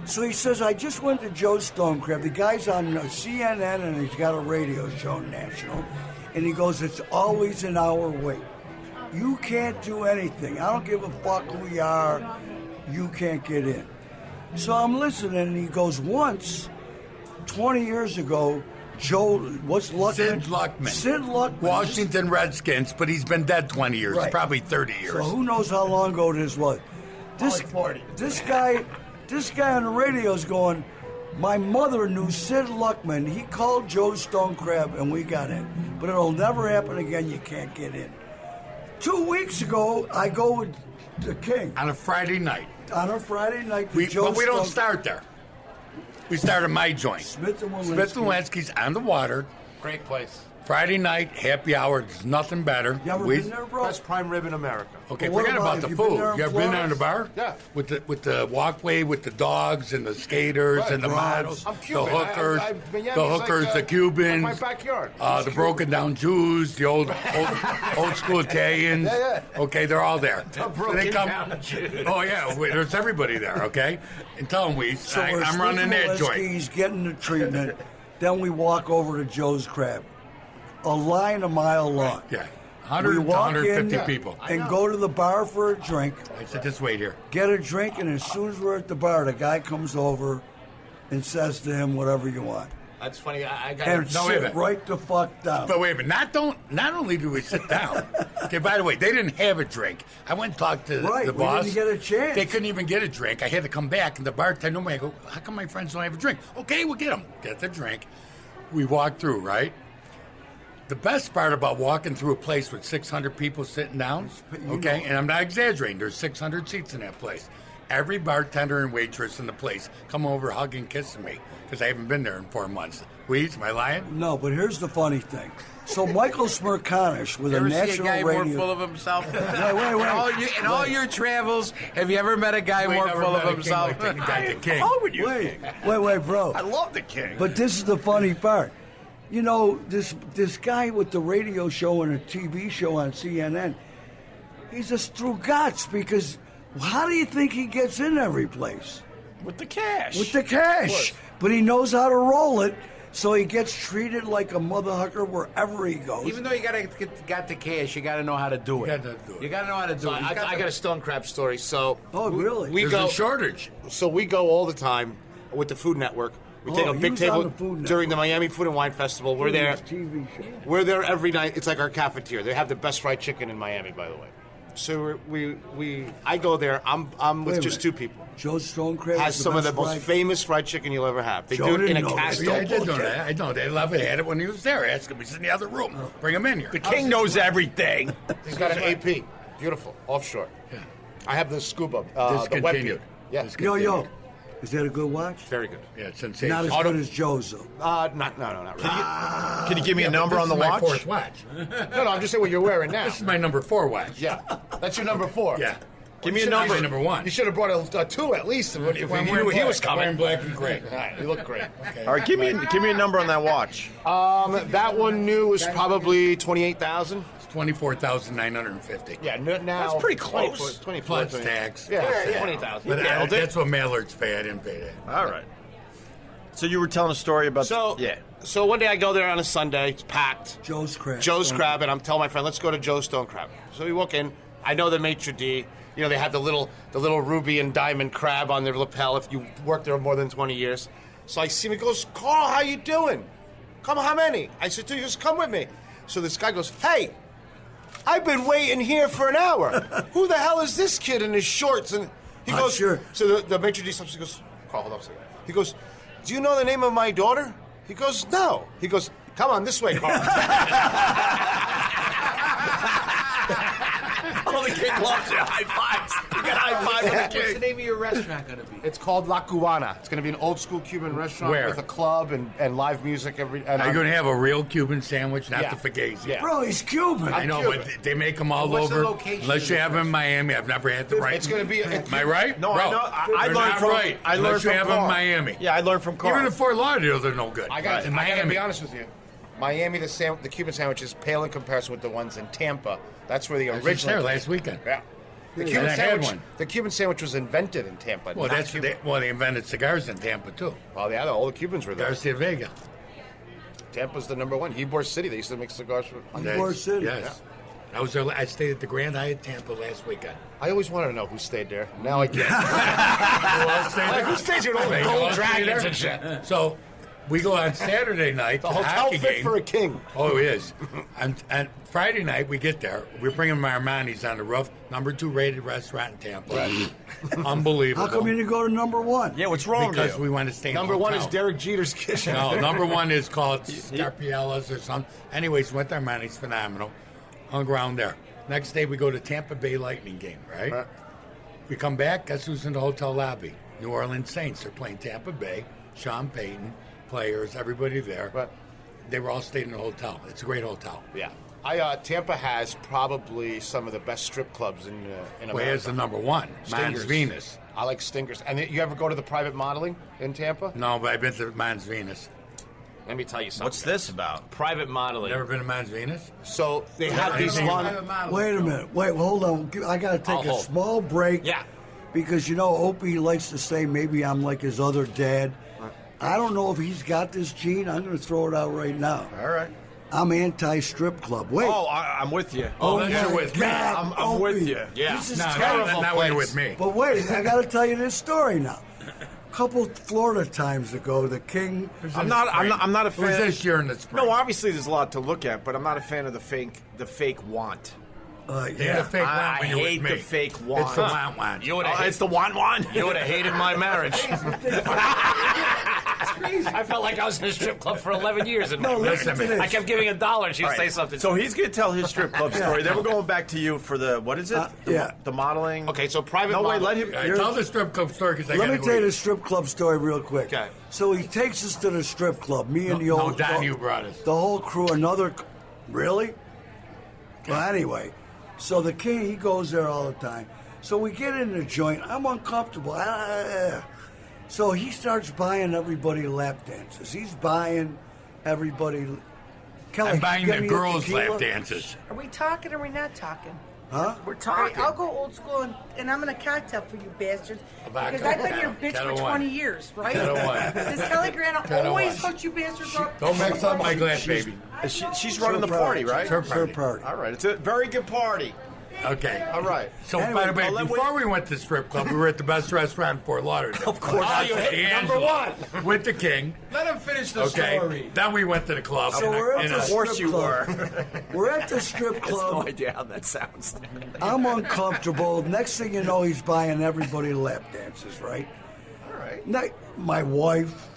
So he says, I just went to Joe Stonecrab. The guy's on CNN and he's got a radio show, national. And he goes, it's always an hour wait. You can't do anything. I don't give a fuck who you are. You can't get in. So I'm listening, and he goes, once, 20 years ago, Joe, what's Luckman? Sid Luckman. Sid Luckman. Washington Redskins, but he's been dead 20 years, Right. probably 30 years. So who knows how long ago this was. This guy on the radio is going, my mother knew Sid Luckman. He called Joe Stonecrab, and we got in. But it'll never happen again. You can't get in. 2 weeks ago, I go with the King. On a Friday night. On a Friday night. But we don't start there. We start at my joint. Smith and Walensky. Smith and Walensky's on the water. Great place. Friday night, happy hour. There's nothing better. You ever been there, bro? Best prime rib in America. Okay, Well, what forget about have the you been food. there in You ever been there in the bar? Yeah. With the walkway, with the dogs and the skaters Right, and the broads. models, I'm the Cuban. hookers, Miami's the hookers, like, the Cubans, like my backyard. the broken down Jews, the old school Italians. Yeah. Okay, they're all there. The broken down Jews. Oh yeah, there's everybody there. Okay, and tell them Wease, So we're I'm running Smith that and Walensky, joint. He's getting the treatment. Then we walk over to Joe's Crab. A line a mile long. Yeah, We 100 to walk 150 in people. and go to the bar for a drink. I said, just wait here. Get a drink, and as soon as we're at the bar, the guy comes over and says to him, whatever you want. That's funny. I got And No, wait a sit minute. right the fuck down. But wait a minute, not only do we sit down. Okay, by the way, they didn't have a drink. I went and talked to Right, the we boss. didn't get a chance. They couldn't even get a drink. I had to come back, and the bartender told me, I go, how come my friends don't have a drink? Okay, we'll get them. Get the drink. We walked through, right? The best part about walking through a place with 600 people sitting down, okay, and I'm not exaggerating, there's 600 seats in that place. Every bartender and waitress in the place come over hugging, kissing me, because I haven't been there in 4 months. Wease, am I lying? No, but here's the funny thing. So Michael Smirkanish with You a ever see a national guy radio... more full of himself? Wait. In all your travels, have you ever met a guy more never full met of a king himself? like the guy, the king. How would you? Wait, bro. I love the King. But this is the funny part. You know, this guy with the radio show and a TV show on CNN, he's a Strugatz because how do you think he gets in every place? with the cash. With the cash. But he knows how to roll it, so he gets treated like a motherfucker wherever he goes. Even though you got the cash, you got to know how to do it. You got to know how to do it. I got a stone crab story. So, really? We There's go a shortage. So we go all the time with the Food Network. We take a he big was on table the Food Network. during the Miami Food and Wine Festival. We're there. TV show. We're there every night. It's like our cafeteria. They have the best fried chicken in Miami, by the way. So I go there. I'm with Wait a just minute. 2 people. Joe Stonecrab Has some of the most famous fried chicken you'll ever have. They Joe do it in a didn't know cast. this. Yeah, I did know that. I know they love it. Had it when he was there. Ask him. He's in the other room. Bring him in here. The King knows everything. He's got an AP. Beautiful. Offshore. Yeah. I have the scuba. The web Discontinued. Yeah. Yo. Is that a good watch? Very good. Yeah, it's sensational. Not as good as Joe's, though. Not really. Can you give me a number on the This is watch? my 4th watch. No, I'm just saying what you're wearing now. This is my number 4 watch. Yeah, that's your number 4. Yeah. Give me a This number. is my number 1. You should have brought a 2 at least. If you I'm knew wearing he was black. I'm coming. wearing black and gray. All right, you look great. Okay. All right, give me a number on that watch. That one new is probably 28,000. It's 24,950. Yeah, now That's pretty close. 24, Plus tax. Yeah, 20,000. But nailed it. that's what Mallard's pay. I didn't pay that. All right. So you were telling a story about So one day I go there on a Sunday. It's packed. Joe's Crab. Joe's Crab, and I'm telling my friend, let's go to Joe's Stone Crab. So we walk in. I know the maitre d'. You know, they have the little ruby and diamond crab on their lapel if you work there more than 20 years. So I see him. He goes, Carl, how you doing? Come, how many? I said, dude, just come with me. So this guy goes, hey, I've been waiting here for an hour. Who the hell is this kid in his shorts? And he Not goes, sure. So the maitre d' stops. He goes, Carl, hold on a second. He goes, do you know the name of my daughter? He goes, no. He goes, come on this way, Carl. Oh, the King loves you. High fives. You got high five with the What's the King. name of your restaurant going to be? It's called La Cubana. It's going to be an old school Cuban restaurant Where? with a club and live music every. And Are you going to have a real Cuban sandwich, not Yeah. the fugazi? Yeah. Bro, he's Cuban. I know, Cuban. but they make them all What's the over. location Unless of you the have them in Miami, I've never had the right. It's going to be. Am I right? No, Bro, I know. I they're learned not from. right. I learned Unless from you have them Carl. in Miami. Yeah, I learned from Carl. Even in Fort Lauderdale, they're no good. I got in to Miami. be honest with you. Miami, the Cuban sandwich is pale in comparison with the ones in Tampa. That's where the I was just there original. last weekend. Yeah. The And I had one. The Cuban sandwich was invented in Tampa. Well, not they invented cigars in Tampa too. Well, yeah, all the Cubans were there. Garcia Vega. Tampa's the number one. Ybor City. They used to make cigars for Ybor City. Yes. I was there. I stayed at the Grand Hyatt Tampa last weekend. I always wanted to know who stayed there. Now I get. Who stays here with all the They gold all stay dragons there. and shit? So we go on Saturday night. The to hotel hockey fit game. for a king. Oh, it is. And Friday night we get there. We're bringing my Armani's on the roof. #2 rated restaurant in Tampa. Unbelievable. How come you didn't go to number one? Yeah, what's wrong Because with we want to stay in Number a one hotel. is Derek Jeter's kitchen. No, number one is called Scarpiella's or something. Anyways, went to Armani's, phenomenal. Hung around there. Next day we go to Tampa Bay Lightning game, right? We come back, guess who's in the hotel lobby? New Orleans Saints. They're playing Tampa Bay. Sean Payton, players, everybody there. Right. They were all staying in the hotel. It's a great hotel. Yeah. Tampa has probably some of the best strip clubs in America. Well, here's the number one, Mons Stingers. Venus. I like Stingers. And you ever go to the private modeling in Tampa? No, but I've been to Mons Venus. Let me tell you something. What's this about? Private modeling. Never been to Mons Venus? So they have these one. Wait a minute. Wait, hold on. I got to take a hold. small break. Yeah. Because, Opie likes to say maybe I'm like his other dad. I don't know if he's got this gene. I'm going to throw it out right now. All right. I'm anti-strip club. Wait. Oh, I'm with you. Oh, then you're with me. God, I'm with Opie. you. Yeah. This is No, terrible. not when you're with me. But wait, I got to tell you this story now. A couple Florida times ago, the king. I'm not a It was fan. this year in the spring. No, obviously there's a lot to look at, but I'm not a fan of the fake want. Yeah, the fake I want when you're with hate me. the fake want. It's the want want. You would have It's the want. You would have hated my marriage. I felt like I was in a strip club for 11 years. And listen to this. I kept giving $1 and she'd All right. say something. So he's going to tell his strip club story. Then we're going back to you for the, what is it? The modeling? Okay, so private No, wait, modeling. let him. Tell the strip club story because I Let gotta me go tell you eat. the strip club story real quick. Okay. So he takes us to the strip club. Me and the No, old. Don, you brought us. The whole crew. Really? Well, anyway. So the king, he goes there all the time. So we get in the joint. I'm uncomfortable. So he starts buying everybody lap dances. He's buying everybody. Kelly, I'm buying get the me a girls' tequila? lap dances. Are we talking or are we not talking? Huh? We're All right, talking. I'll go old school and I'm going to cocktail for you bastards. Vodka. Because I've been your bitch Kettle for one. 20 years, right? Kettle one. Does Kelly Grant Kettle always one. hook you bastards up? Don't mix up my glass, baby. She's running the party, right? It's her It's her party. party. All right. It's a very good party. Okay. All right. So, Anyway, by the way, I'll let before we went to the strip club, we were at the best restaurant in Fort Lauderdale. Of course. Oh, you hit number one. With the king. Let him finish the Okay. story. Then we went to the club. So we're at and the Of course strip you club. were. We're at the strip I have no club. idea how that sounds. I'm uncomfortable. Next thing you know, he's buying everybody lap dances, right? All right. My wife,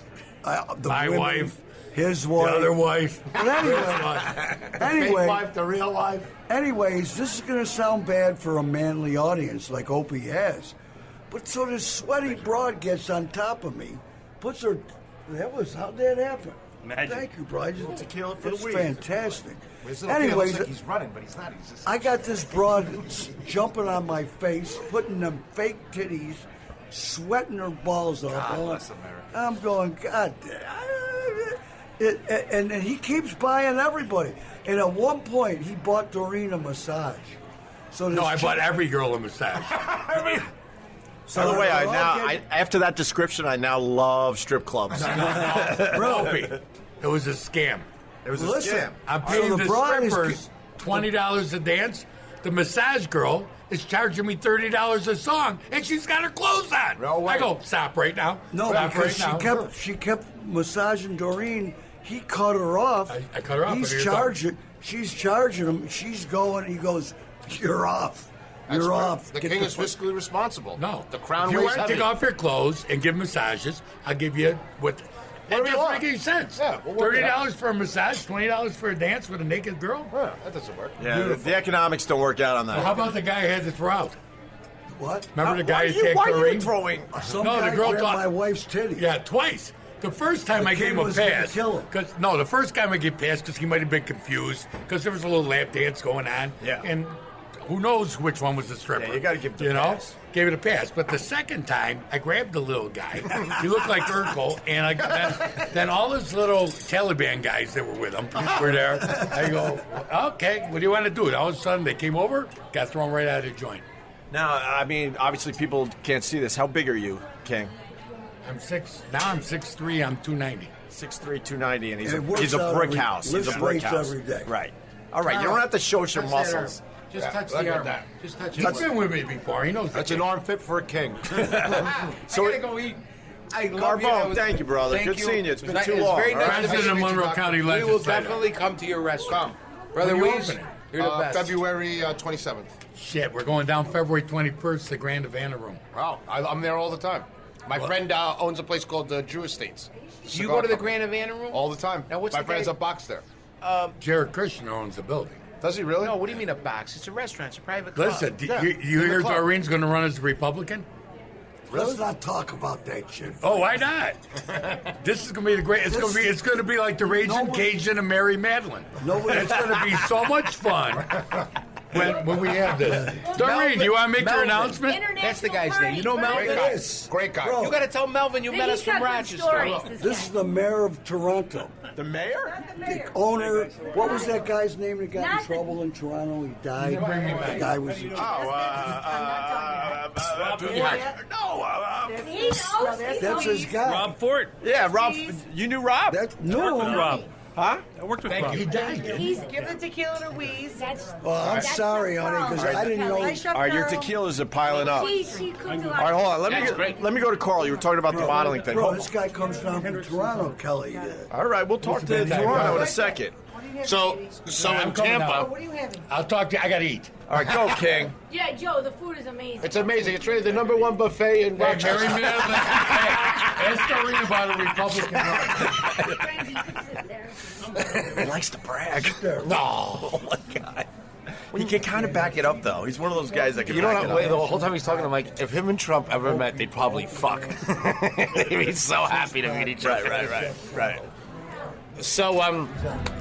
the My women, wife, his wife, the other wife. But anyway, wife, the real wife. anyways, this is going to sound bad for a manly audience like Opie has. But so this sweaty broad gets on top of me, puts her. How'd that happen? Magic. Thank you, bro. Tequila for It's the week. fantastic. His little kid Anyways, looks like he's running, but he's not. He's just. I got this broad jumping on my face, putting them fake titties, sweating her balls off. God bless America. I'm going, God damn. And he keeps buying everybody. And at one point, he bought Doreen a massage. So No, I bought every girl a massage. So By the way, they're all after that description, I now love strip clubs. Opie, it was a scam. It was a Listen, scam. I'm So paying the the broad is strippers $20 a dance. The massage girl is charging me $30 a song, and she's got her clothes on. No way. I go, stop right now. No, stop because right now. she kept massaging Doreen. He cut her off. I cut her off, He's but you're charging. She's charging him. She's going. He goes, "You're off. You're off." The Get king the is fuck-" fiscally responsible. No. The crown If you weighs want to heavy. take off your clothes and give massages, I'll give you what. That do you doesn't want? make any sense. Yeah, we'll work it out. $30 for a massage, $20 for a dance with a naked girl. Yeah, that doesn't work. Yeah, the economics don't work out on that. Well, how about the guy who had to throw out? What? Remember the guy who why attacked are you Doreen? throwing? Some No, guy the girl grabbed thought- my wife's titty. Yeah, twice. The first time The I kid gave him a was gonna pass. kill him. The first time I gave pass because he might have been confused because there was a little lap dance going on. Yeah. And who knows which one was the stripper? Yeah, you gotta give it the you pass. Gave it a pass. But the second time, I grabbed the little guy. He looked like Urkel, and then all his little Taliban guys that were with him were there. I go, okay, what do you want to do? And all of a sudden, they came over, got thrown right out of the joint. Now, I mean, obviously people can't see this. How big are you, King? I'm 6'3", I'm 290. 6'3", 290, and he's And a brick house. He's a brick weights house. every day. Right. All right, you don't have to show us your Touch that muscles. arm. Just touch Look the at arm. that. Just touch He's it. been with me before. He knows That's an arm fit for a king. So I gotta go eat. I love you. Carbone, thank you, brother. Thank Good seeing you. It's been too It's long. very All nice right. to President of meet you, Monroe Doctor. County We will Legislature. definitely come to your restaurant. Brother When you Wease, open it? you're the best. February 27th. Shit, we're going down February 21st, the Grand Havana Room. Wow, I'm there all the time. My friend owns a place called Drew Estates. Do you go to the Grand Havana Room? All the time. Now, what's My the friend's guy- a box there. Jared Kushner owns the building. Does he really? No, what do you mean a box? It's a restaurant. It's a private club. Listen, Yeah, you in hear the club. Doreen's going to run as a Republican? Let's not talk about that shit. Oh, why not? This is going to be the great. It's going to be like the Raging Cajun and Mary Madeline. It's going to be so much fun when we have this. Doreen, do you want to make your announcement? That's the guy's name. You know Melvin? Great guy. Great guy. Bro. You got to tell Melvin you met us from Rochester. This is the mayor of Toronto. The mayor? The owner. What was that guy's name that got in trouble in Toronto? He died. The guy was. That's his guy. Rob Fort. Yeah, Rob. You knew Rob? No. Rob. Huh? I worked with Rob. He died. Give the tequila to Wease. Well, I'm sorry, honey, because I didn't know. All right, your tequilas are piling up. She cooked a All lot. right, hold on. Let me go to Carl. You were talking about the modeling thing. Bro, Hold this guy comes down from Toronto, Kelly. All right, we'll talk to Toronto in a second. So I'm in coming Tampa, out. What are you having? I'll talk to you. I got to eat. All right, go, King. Yeah, Joe, the food is amazing. it's amazing. It's really the #1 buffet in Mary Rochester. Madeline. Hey, ask Doreen about a Republican run. Friends, you could sit there. He likes to brag. No. Oh, my God. Well, you can kind of back it up, though. He's one of those guys that can You know back what? it The up. whole time he's talking, I'm like, if him and Trump ever met, they'd probably fuck. They'd be so happy to meet each other. Right. So,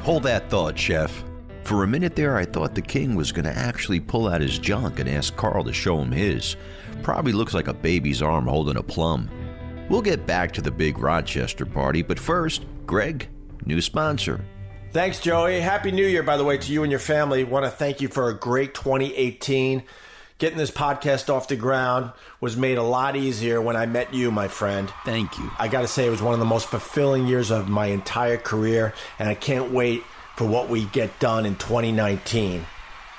Hold that thought, Chef. For a minute there, I thought the king was going to actually pull out his junk and ask Carl to show him his. Probably looks like a baby's arm holding a plum. We'll get back to the big Rochester party, but first, Gregg, new sponsor. Thanks, Joey. Happy New Year, by the way, to you and your family. Want to thank you for a great 2018. Getting this podcast off the ground was made a lot easier when I met you, my friend. Thank you. I got to say, it was one of the most fulfilling years of my entire career, and I can't wait for what we get done in 2019.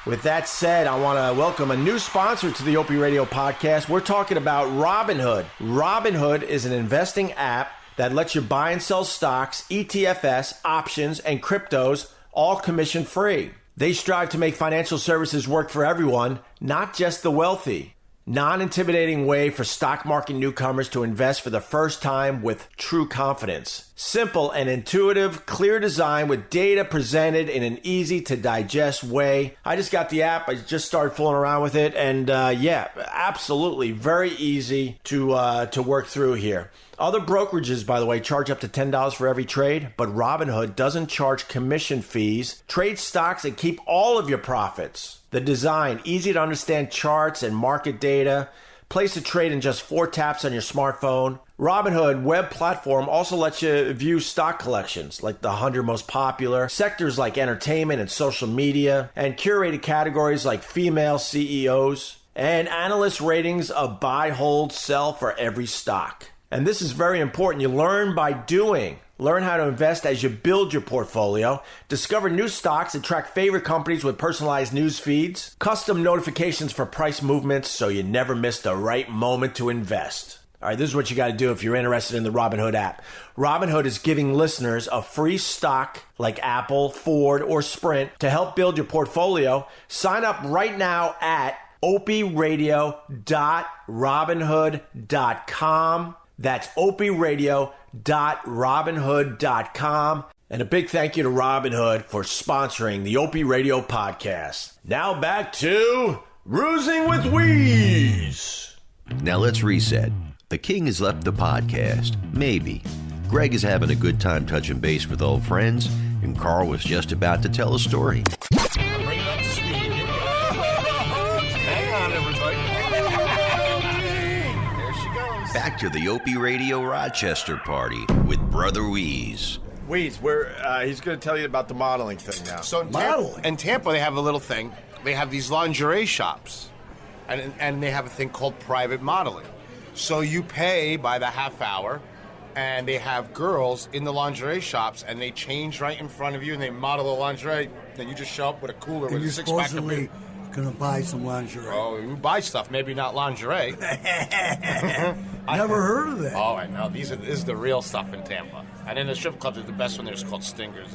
With that said, I want to welcome a new sponsor to the OpieRadio podcast. We're talking about Robinhood. Robinhood is an investing app that lets you buy and sell stocks, ETFs, options, and cryptos, all commission-free. They strive to make financial services work for everyone, not just the wealthy. Non-intimidating way for stock market newcomers to invest for the first time with true confidence. Simple and intuitive, clear design with data presented in an easy-to-digest way. I just got the app. I just started fooling around with it, and yeah, absolutely very easy to work through here. Other brokerages, by the way, charge up to $10 for every trade, but Robinhood doesn't charge commission fees. Trade stocks and keep all of your profits. The design, easy to understand charts and market data. Place a trade in just 4 taps on your smartphone. Robinhood web platform also lets you view stock collections like the 100 most popular, sectors like entertainment and social media, and curated categories like female CEOs, and analyst ratings of buy, hold, sell for every stock. And this is very important. You learn by doing. Learn how to invest as you build your portfolio. Discover new stocks and track favorite companies with personalized news feeds. Custom notifications for price movements so you never miss the right moment to invest. All right, this is what you got to do if you're interested in the Robinhood app. Robinhood is giving listeners a free stock like Apple, Ford, or Sprint to help build your portfolio. Sign up right now at OpieRadio.Robinhood.com. That's OpieRadio.Robinhood.com. And a big thank you to Robinhood for sponsoring the Opie Radio podcast. Now back to Ruizing with Wease. Now let's reset. The king has left the podcast. Maybe. Gregg is having a good time touching base with old friends, and Carl was just about to tell a story. Back to the Opie Radio Rochester party with Brother Wease. Wease, he's going to tell you about the modeling thing now. So in Tampa, they have a little thing. They have these lingerie shops. and they have a thing called private modeling. So you pay by the half hour, and they have girls in the lingerie shops, and they change right in front of you, and they model the lingerie. Then you just show up with a cooler with a six-pack of beer. Gonna buy some lingerie. Oh, you buy stuff, maybe not lingerie. Never heard of that. Oh, I know. This is the real stuff in Tampa. And then the strip clubs are the best one. There's called Stingers.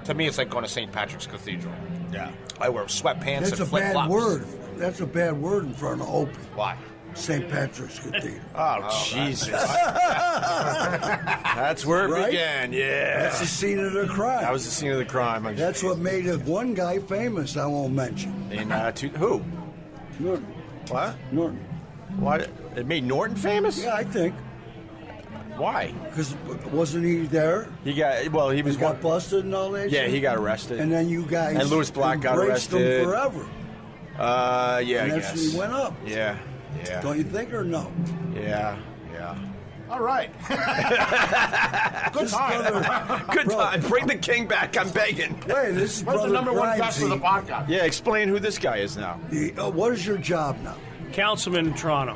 To me, it's like going to St. Patrick's Cathedral. Yeah. I wear sweatpants That's and a bad flip-flops. word. That's a bad word in front of Opie. Why? St. Patrick's Cathedral. Oh, Jesus. That's where it Right? began, yeah. That's the scene of the crime. That was the scene of the crime. That's what made one guy famous, I won't mention. In, who? Norton. What? Norton. What? It made Norton famous? Yeah, I think. Why? Because wasn't he there? He got busted and all that Yeah, shit? he got arrested. And then you guys And Louis Black got embraced him arrested. forever. Yeah, And I that's guess. when he went up. Yeah. Don't you think, or no? Yeah. All right. Good time. Good time. Bring the king back. I'm begging. Wait, this is What's the Brother number one Grimesy. fest of the podcast? Yeah, explain who this guy is now. What is your job now? Councilman in Toronto.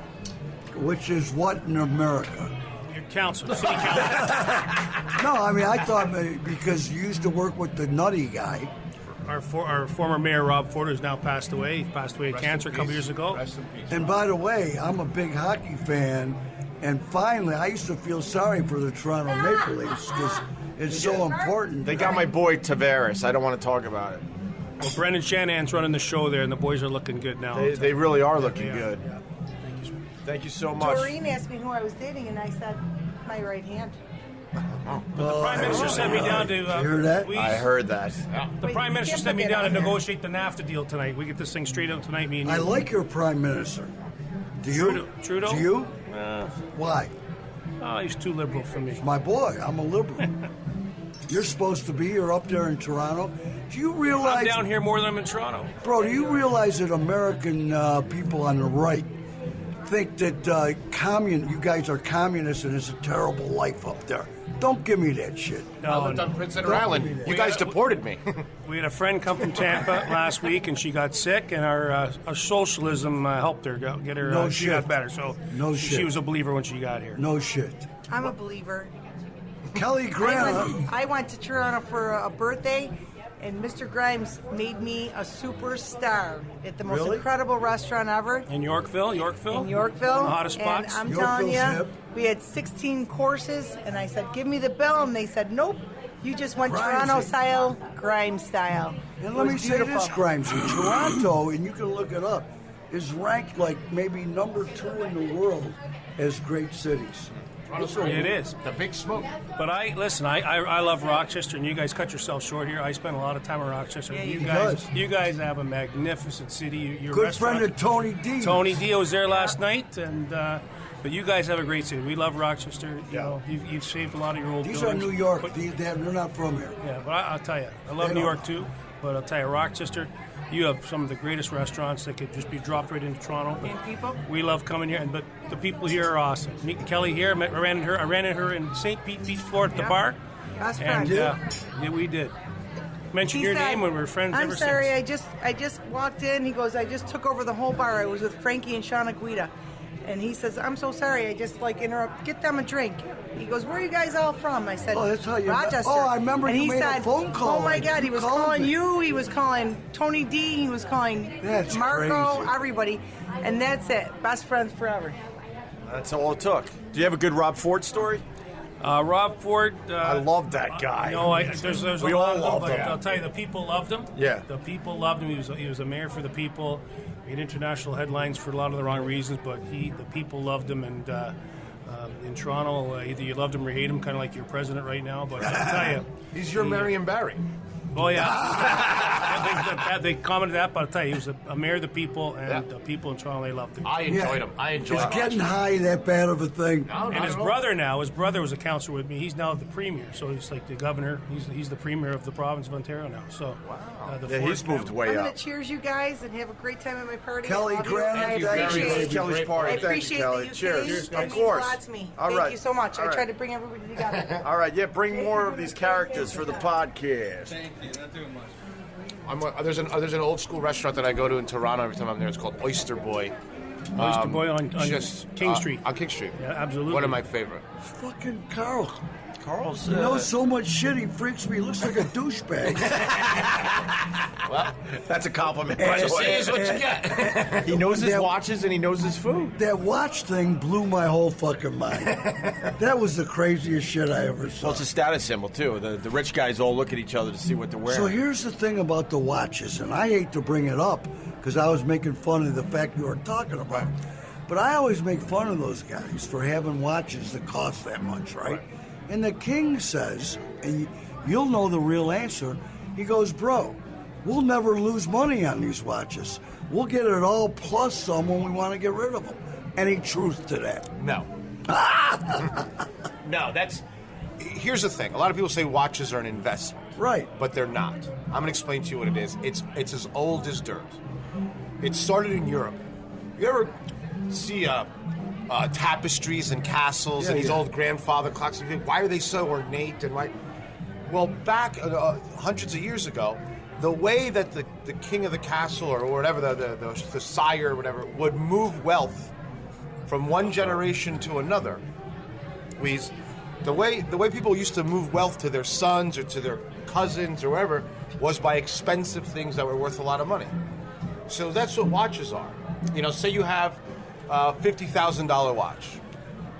Which is what in America? Your council, city council. No, I mean, I thought because you used to work with the nutty guy. Our former mayor, Rob Ford, has now passed away. He passed away of cancer a couple years ago. And by the way, I'm a big hockey fan, and finally, I used to feel sorry for the Toronto Maple Leafs because it's so important. They got my boy Tavares. I don't want to talk about it. Well, Brendan Shanahan's running the show there, and the boys are looking good now. They really are looking Yeah. good. Thank you so much. Doreen asked me who I was dating, and I said my right hand. The Prime Minister sent me down to. You hear that? Wease. I heard that. The Wait, Prime you Minister can't sent me put that down to on there. negotiate the NAFTA deal tonight. We get this thing straight out tonight, me and you. I like your Prime Minister. Do you? Trudeau? Do you? Uh, Why? Oh, he's too liberal for me. My boy, I'm a liberal. You're supposed to be. You're up there in Toronto. Do you realize? I'm down here more than I'm in Toronto. Bro, do you realize that American people on the right think that you guys are communists and it's a terrible life up there? Don't give me that shit. I lived on Prince Edward Island. You guys deported me. We had a friend come from Tampa last week, and she got sick, and our socialism helped her get her. No she shit. got better, so No she shit. was a believer when she got here. No shit. I'm a believer. Kelly Grant. I went to Toronto for a birthday, and Mr. Grimes made me a superstar at the most Really? incredible restaurant ever. In Yorkville? In Yorkville. The hottest spots? And I'm telling Yorkville's you, hip. we had 16 courses, and I said, give me the bill, and they said, nope. You just went Grimesy. Toronto style, Grimes style. And It let me was say beautiful. this, Grimes. In Toronto, and you can look it up, is ranked like maybe number 2 in the world as great cities. It is. The big smoke. But I love Rochester, and you guys cut yourself short here. I spent a lot of time in Rochester. Yeah, You guys have a magnificent city. Your Good friend of Tony D. Tony D was there last night, and but you guys have a great city. We love Rochester. You know, you've saved a lot of your old These are buildings. New York. But- They're not from here. Yeah, but I'll tell you, I love They New don't. York too. But I'll tell you, Rochester, you have some of the greatest restaurants that could just be dropped right into Toronto. But And people? we love coming here, but the people here are awesome. Meeting Kelly here, I ran into her in St. Pete Beach, Florida, at the Yeah. bar. Best And friend. yeah, we did. Mentioned He your said, name when we were friends I'm ever sorry, since. I just walked in. He goes, I just took over the whole bar. I was with Frankie and Shauna Guida. And he says, I'm so sorry. I just interrupt. Get them a drink. He goes, where are you guys all from? I said, Oh, that's how you met- Rochester. Oh, I remember and you he made a said, phone call. Oh my God, he You was called calling me. you. He was calling Tony D. He was calling That's Marco, crazy. everybody. And that's it. Best friends forever. That's all it took. Do you have a good Rob Ford story? Rob Ford. I love that guy. No, there's We a lot all of love them, but him. I'll tell you, the people loved him. Yeah. The people loved him. He was a mayor for the people. He had international headlines for a lot of the wrong reasons, but the people loved him. And in Toronto, either you loved him or hate him, kind of like your president right now. But I'll tell you, He's your Marion Barry. oh yeah, they commented that, but I'll tell you, he was a mayor of the people, and the people in Toronto, they loved him. I enjoyed him. I enjoyed Is him. getting high that bad of a thing? And his brother was a councillor with me. He's now the premier, so he's like the governor. He's the premier of the province of Ontario now. So, he's moved way I'm up. going to cheers you guys and have a great time at my party. Kelly I love you, Grant, and I thank you appreciate very it. much. Kelly's party. I Thank you, appreciate Kelly. that you Cheers. came. Of That means course. a lot to me. All Thank right. you so much. All I right. try to bring everybody together. All right, yeah, bring more of these characters for the podcast. Thank you. Not doing much. There's an old school restaurant that I go to in Toronto every time I'm there. It's called Oyster Boy. Oyster Boy on King Street. On King Street. Yeah, absolutely. One of my favorite. Fucking Carl. Carl's. He knows so much shit, he freaks me. He looks like a douchebag. Well, that's a compliment. What you see is what you get. He knows his watches and he knows his food. That watch thing blew my whole fucking mind. That was the craziest shit I ever saw. Well, it's a status symbol, too. The rich guys all look at each other to see what they're wearing. So here's the thing about the watches, and I hate to bring it up because I was making fun of the fact you were talking about it. But I always make fun of those guys for having watches that cost that much, right? And the king says, and you'll know the real answer, he goes, bro, we'll never lose money on these watches. We'll get it all plus some when we want to get rid of them. Any truth to that? No. No, that's... Here's the thing. A lot of people say watches are an investment. Right. But they're not. I'm going to explain to you what it is. It's as old as dirt. It started in Europe. You ever see tapestries and castles and these old grandfather clocks? Why are they so ornate and why? Well, back hundreds of years ago, the way that the king of the castle or whatever, the sire or whatever, would move wealth from one generation to another, the way people used to move wealth to their sons or to their cousins or whatever was by expensive things that were worth a lot of money. So that's what watches are. You know, say you have a $50,000 watch.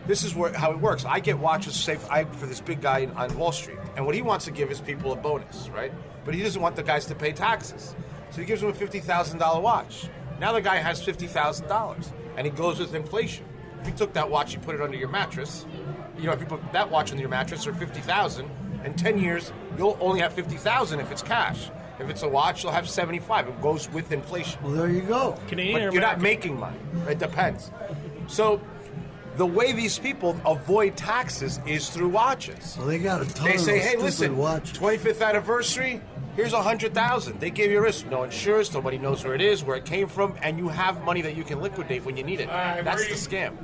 This is how it works. I get watches, for this big guy on Wall Street, and what he wants to give his people a bonus, right? But he doesn't want the guys to pay taxes. So he gives them a $50,000 watch. Now the guy has $50,000, and he goes with inflation. If you took that watch, you put it under your mattress, if you put that watch under your mattress for $50,000, in 10 years, you'll only have $50,000 if it's cash. If it's a watch, you'll have $75,000. It goes with inflation. Well, there you go. Canadian but you're not making money. It depends. So the way these people avoid taxes is through watches. Well, they got a ton They of say, those hey, listen, watches. 25th anniversary, here's $100,000. They give you a risk. No insurance, nobody knows where it is, where it came from, and you have money that you can liquidate when you need it. That's the scam.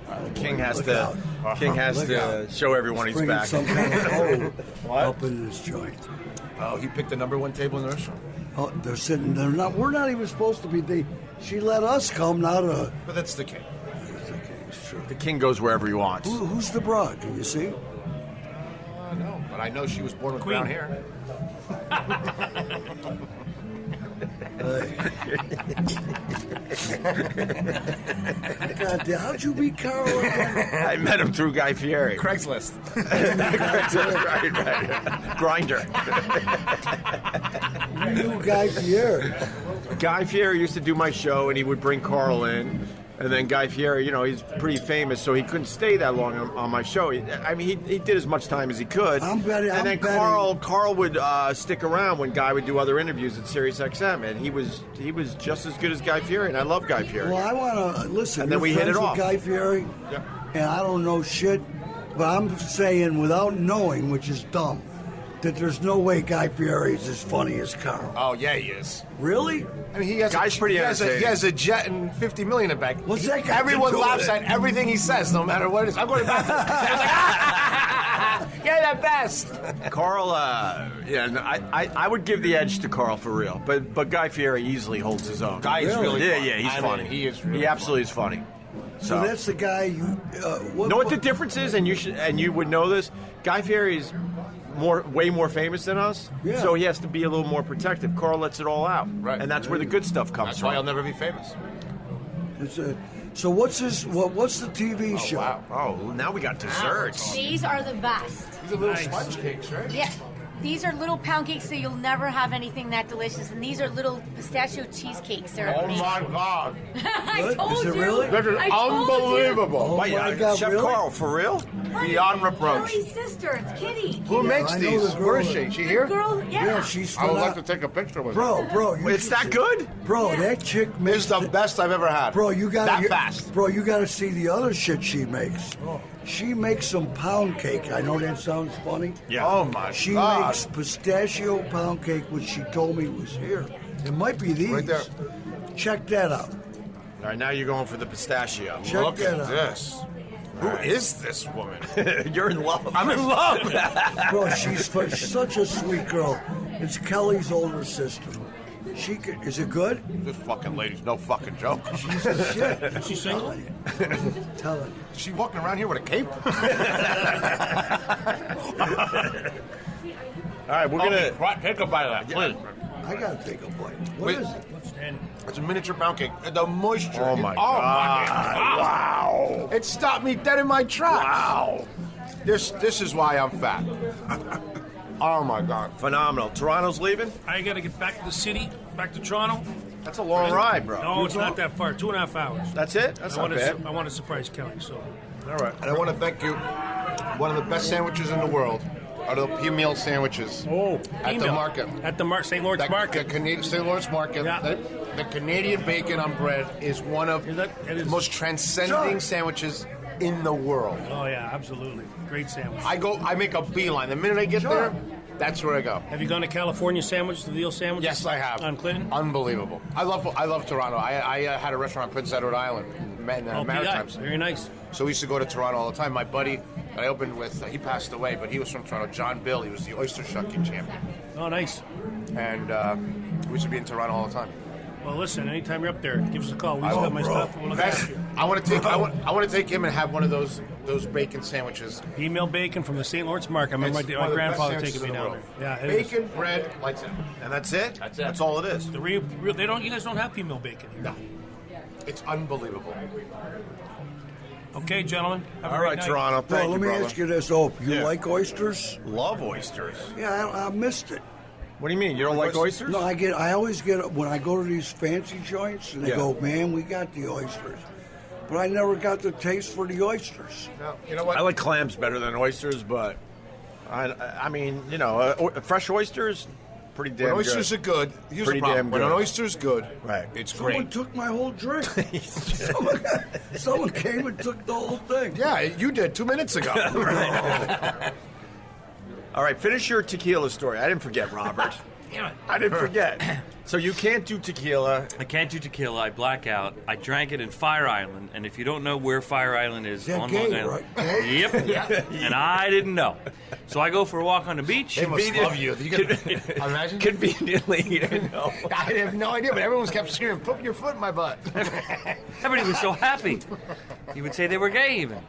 The king has to show everyone he's back. Some kind of hole up in this joint. Oh, he picked the number one table in the restaurant. Oh, they're sitting. They're not. We're not even supposed to be. She let us come, not a. But that's the king. It's true. The king goes wherever he wants. Who's the broad? Can you see? No, but I know she was born with brown hair. God, how'd you meet Carl again? I met him through Guy Fieri. Craigslist. right. Grinder. You knew Guy Fieri. Guy Fieri used to do my show, and he would bring Carl in. And then Guy Fieri, he's pretty famous, so he couldn't stay that long on my show. He did as much time as he could. And then Carl would stick around when Guy would do other interviews at Sirius XM, and he was just as good as Guy Fieri, and I love Guy Fieri. Well, I want to listen. And then we hit it off. Guy Fieri, and I don't know shit, but I'm saying without knowing, which is dumb, that there's no way Guy Fieri is as funny as Carl. Oh yeah, he is. Really? I mean, he has pretty he has a jet and $50 million in the bank. What's that guy Everyone doing? laughs at everything he says, no matter what it is. I'm going to the bathroom. You're the best. Carl, I would give the edge to Carl for real, but Guy Fieri easily holds his own. Guy is really funny. Yeah, he's funny. He is really He absolutely is funny. So that's the guy you. Know what the difference is, and you would know this. Guy Fieri is way more famous than us, so he has to be a little more protective. Carl lets it all out, right? And that's where the good stuff comes That's from. why he'll never be famous. So what's this? What's the TV show? Wow. Oh, now we got desserts. These are the best. These are little sponge cakes, right? Yeah. These are little pound cakes, so you'll never have anything that delicious. And these are little pistachio cheesecakes. They're amazing. My God. I told Is it you. really? That is I told unbelievable. Oh my God, Chef really? Carl, for real? Beyond reproach. Joey's sister. It's Kitty. Who makes I know these? the girl Where is that- she? She here? Girl, Yeah, she's. I would like to take a picture with her. Bro, you It's should that see- good? Bro, that chick makes It's the best I've ever had. Bro, you got that fast. Bro, you got to see the other shit she makes. She makes some pound cake. I know that sounds funny. Yeah. Oh my She God. makes pistachio pound cake, which she told me was here. It might be these. Right there. Check that out. All right, now you're going for the pistachio. Check Look that at out. this. Who is this woman? You're in love. I'm in love. Bro, she's such a sweet girl. It's Kelly's older sister. Is it good? This fucking lady's no fucking joke. She's a shit. Is she single? Tell it. Is she walking around here with a cape? All right, we're gonna take a bite of that, please. I gotta take a bite. What is it? It's a miniature pound cake. The moisture. Oh my God. Wow! It stopped me dead in my tracks. Wow! This is why I'm fat. Oh my God! Phenomenal. Toronto's leaving? I got to get back to the city, back to Toronto. That's a long ride, bro. No, it's not that far. 2.5 hours. That's it? That's not bad. I want to surprise Kelly, so. All right. And I want to thank you. One of the best sandwiches in the world are the P-meal sandwiches. Oh, at the market. At the St. Lawrence Market. The Canadian St. Lawrence Market. Yeah. The Canadian bacon on bread is one of the most transcending sandwiches in the world. Oh, yeah, absolutely. Great sandwich. I make a beeline. The minute I get there, that's where I go. Have you gone to California Sandwich, the veal sandwich? Yes, I have. On Clinton? Unbelievable. I love Toronto. I had a restaurant in Prince Edward Island, Maritimes. Very nice. So we used to go to Toronto all the time. My buddy that I opened with, he passed away, but he was from Toronto. John Bill, he was the oyster shucking champion. Oh, nice. And we used to be in Toronto all the time. Well, listen, anytime you're up there, give us a call. We just got my stuff. We'll look after you. I want to take him and have one of those bacon sandwiches. Female bacon from the St. Lawrence Market. I remember my grandfather taking me down there. Yeah, bacon, bread, lights out. And that's it? That's it. That's all it is. The real, you guys don't have female bacon here. No. It's unbelievable. Okay, gentlemen. All right, Toronto. Thank you, let me brother. ask you this, Opie. You like oysters? Love oysters. Yeah, I missed it. What do you mean? You don't like oysters? No, I always get, when I go to these fancy joints, and they go, man, we got the oysters. But I never got the taste for the oysters. No, you know what? I like clams better than oysters, but I mean, you know, fresh oysters, pretty damn good. When oysters are good, here's pretty the problem. damn When good. an oyster's good, right. it's Someone great. took my whole drink. Someone came and took the whole thing. Yeah, you did 2 minutes ago. All right, finish your tequila story. I didn't forget, Robert. Damn it. I didn't forget. So you can't do tequila. I can't do tequila. I black out. I drank it in Fire Island, and if you don't know where Fire Island is on Long Island, yep, and I didn't know. So I go for a walk on the beach. They must love you. Imagine. Conveniently, you didn't know. I have no idea, but everyone kept screaming, "Put your foot in my butt!" Everybody was so happy. You would say they were gay, even.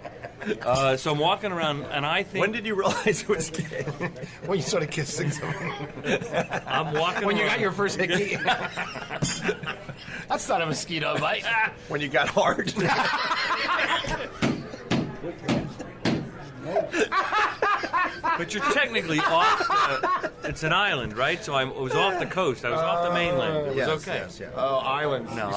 So I'm walking around, and I think. When did you realize it was gay? When you started kissing someone. I'm walking. When you around. got your first hickey. That's not a mosquito bite. When you got hard. But you're technically off. It's an island, right? So I was off the coast. I was off the mainland. It was okay. Yes. Oh, island. No,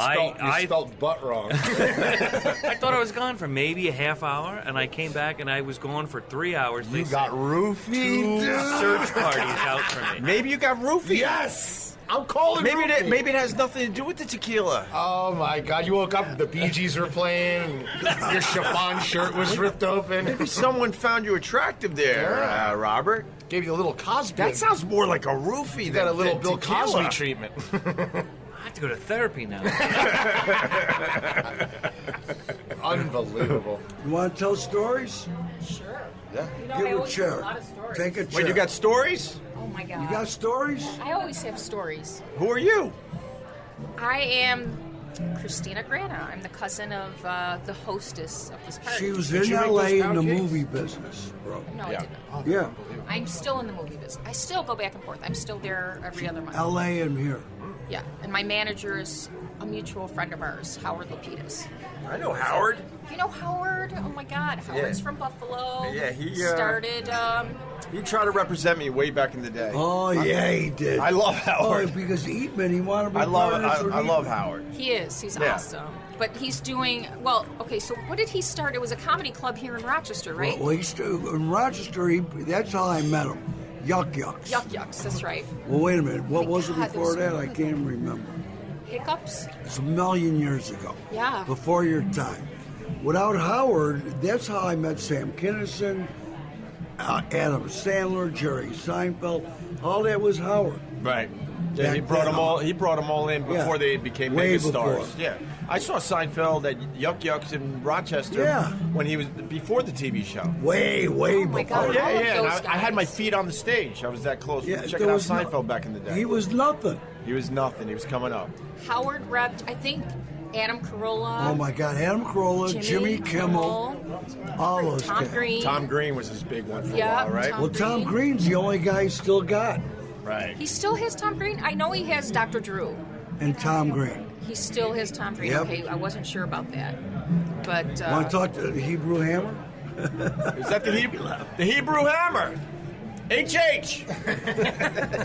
you spelled butt wrong. I thought I was gone for maybe a half hour, and I came back, and I was gone for 3 hours. You got roofied. 2 search parties out for me. Maybe you got roofied. Yes. I'm calling maybe it has nothing to do with the tequila. Oh my God! You woke up, the Bee Gees were playing, your chiffon shirt was ripped open. Maybe someone found you attractive there, Robert. Gave you a little Cosby. That sounds more like a roofie You than got a little Bill tequila. Cosby treatment. I have to go to therapy now. Unbelievable. You want to tell stories? Sure. Yeah. You know, Give I a always chair. have a lot of stories. Take a chair. Wait, you got stories? Oh my God. You got stories? I always have stories. Who are you? I am Christina Grana. I'm the cousin of the hostess of this party. She was in L.A. in the movie business, bro. No, I didn't. Yeah. I'm still in the movie business. I still go back and forth. I'm still there every other month. L.A. and here. Yeah, and my manager is a mutual friend of ours, Howard Lapidus. I know Howard. You know Howard? Oh my God, Howard's from Buffalo. Yeah, he started. He tried to represent me way back in the day. Oh, yeah, he did. I love Howard. Oh, because Eatman, he wanted to be I love partners with I love Eatman. Howard. He is. He's Yeah. awesome. But he's doing well. Okay, so what did he start? It was a comedy club here in Rochester, right? Well, in Rochester, that's how I met him. Yuck Yucks. Yuck Yucks. That's right. Well, wait a minute. What was it God, before there that? was I can't even remember. Hiccups. It's a million years ago. Yeah. Before your time. Without Howard, that's how I met Sam Kinison, Adam Sandler, Jerry Seinfeld. All that was Howard. Right. Yeah, he brought them all. He brought them all in before they became Way mega stars. before. Yeah, I saw Seinfeld at Yuck Yucks in Rochester. Yeah. When he was before the TV show. Way before. God, yeah, all of yeah. And those I had my guys. feet on the stage. I was that close. Yeah, Checking there out was no- Seinfeld back in the day. He was nothing. He was nothing. He was coming up. Howard repped, I think, Adam Carolla. Oh my God, Adam Carolla, Jimmy Kimmel, all those Tom guys. Green. Tom Green was his big one for Yeah, a while, right? Tom Well, Tom Green. Green's the only guy he's still got, Right. He still has Tom Green? I know he has Dr. Drew. and Tom Green. He still has Tom Green. Yep. Okay, I wasn't sure about that. But Want to talk to the Hebrew Hammer? Is that the Hebrew Hammer? HH.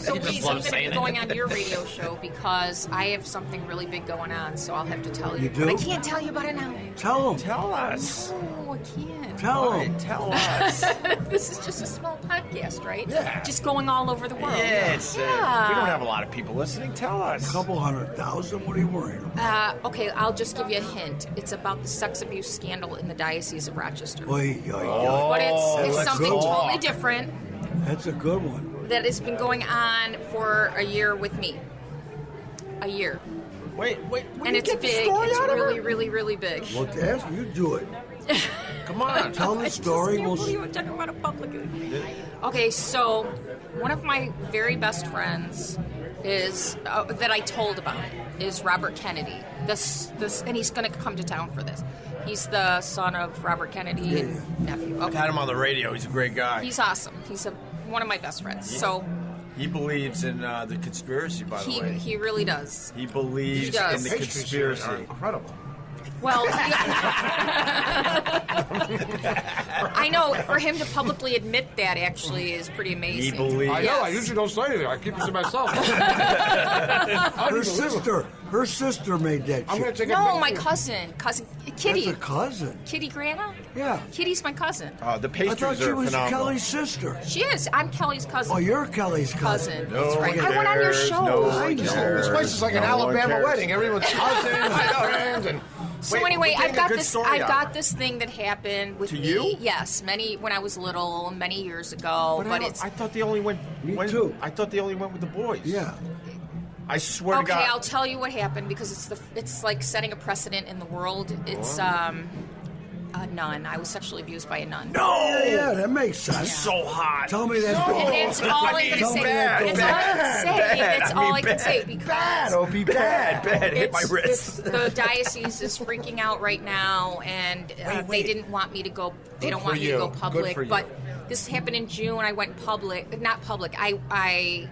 so Wease, I'm going to be going on your radio show because I have something really big going on, so I'll have to tell you. You do? But I can't tell you about it now. Tell him. Tell us. No, I can't. Tell him. Tell us. This is just a small podcast, right? Yeah. Just going all over the world. Yeah, it's, Yeah. we don't have a lot of people listening. Tell us. A couple 100,000. What are you worrying about? Okay, I'll just give you a hint. It's about the sex abuse scandal in the Diocese of Rochester. Oy, oy, Oh, oy. But it's let's something go. totally different That's a good one. that has been going on for a year with me. A year. Wait. And it's big. It's really, really, really big. Well, ask you do it. Come on. Tell the story. I We'll can't believe I'm talking about it publicly. Okay, so one of my very best friends is that I told about is Robert Kennedy. This, and he's going to come to town for this. He's the son of Robert Kennedy and nephew. I've had him on the radio. He's a great guy. He's awesome. He's one of my best friends. So He believes in the conspiracy, by the way. he really does. He believes He does. in the conspiracy. Are incredible. Well, I know for him to publicly admit that actually is pretty amazing. He believes. I know. I usually don't say anything. I keep it to myself. Her sister made that. I'm gonna shit. take a No, picture. my cousin, Kitty. That's a cousin. Kitty Grana? Yeah. Kitty's my cousin. The I pastries thought she are was phenomenal. Kelly's sister. She is. I'm Kelly's cousin. Oh, you're Kelly's cousin. No That's right. one I went on your cares, show. no I one know. cares. This place is like an No one Alabama cares. wedding. Everyone's cousins, friends, and So Wait, anyway, we're getting a good story I've out got of this thing that happened with To me. you? Yes, when I was little, many years ago. But it's I thought they only went. Me too. I thought they only went with the boys. Yeah. I swear to okay. God. I'll tell you what happened because it's like setting a precedent in the world. It's a nun. I was sexually abused by a nun. No. Yeah, that makes sense. So hot. Tell me that. And that's all I can say. That's all I can say. That's all I can say because Bad, Opie, bad. Hit my wrist. The diocese is freaking out right now, and they didn't want me to go. They don't want me to go public. But this happened in June. I went public. Not public. I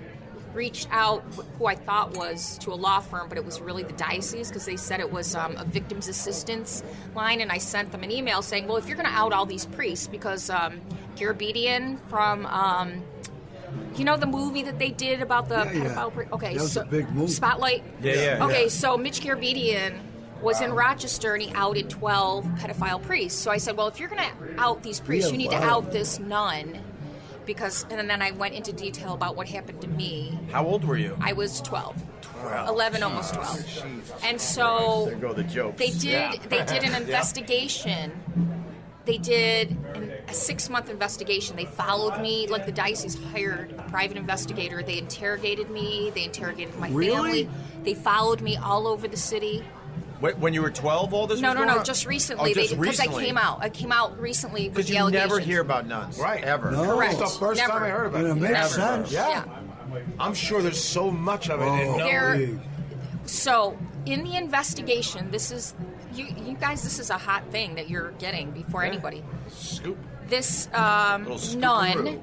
reached out who I thought was to a law firm, but it was really the diocese because they said it was a victim's assistance line, and I sent them an email saying, well, if you're going to out all these priests, because Garabedian from you know the movie that they did about the pedophile okay, that was a big movie. Spotlight? Yeah. Okay, so Mitch Garabedian was in Rochester and he outed 12 pedophile priests. So I said, well, if you're going to out these priests, you need to out this nun. And then I went into detail about what happened to me. How old were you? I was 12. 11, almost 12. And so There go the jokes. they did an investigation. They did a 6-month investigation. They followed me, like the diocese hired a private investigator. They interrogated me. They interrogated my family. They followed me all over the city. When you were 12, all this was going on? Just recently. Oh, just Because I recently. came out. I came out recently with Because the you allegations. never hear about nuns. Right. Ever. No. Correct. It's the first Never. time I heard about And it it. makes sense. Yeah. I'm sure there's so much of it. And There- So, in the investigation, this is you guys. This is a hot thing that you're getting before anybody. Scoop. This Little scooperoo. nun,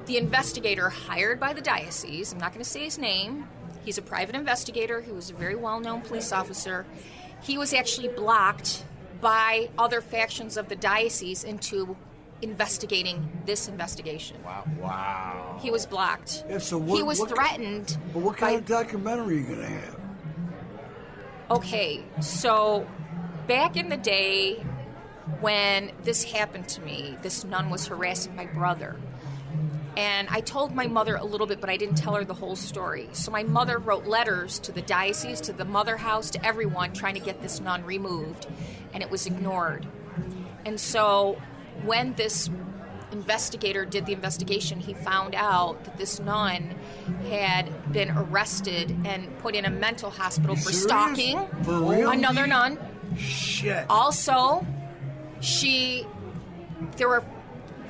the investigator hired by the diocese. I'm not going to say his name. He's a private investigator who was a very well-known police officer. He was actually blocked by other factions of the diocese into investigating this investigation. Wow. He was blocked. Yeah, so he was threatened. But what kind of documentary are you going to have? Okay, so back in the day when this happened to me, this nun was harassing my brother. And I told my mother a little bit, but I didn't tell her the whole story. So my mother wrote letters to the diocese, to the mother house, to everyone, trying to get this nun removed, and it was ignored. And so when this investigator did the investigation, he found out that this nun had been arrested and put in a mental hospital for stalking another nun. Shit. Also, there were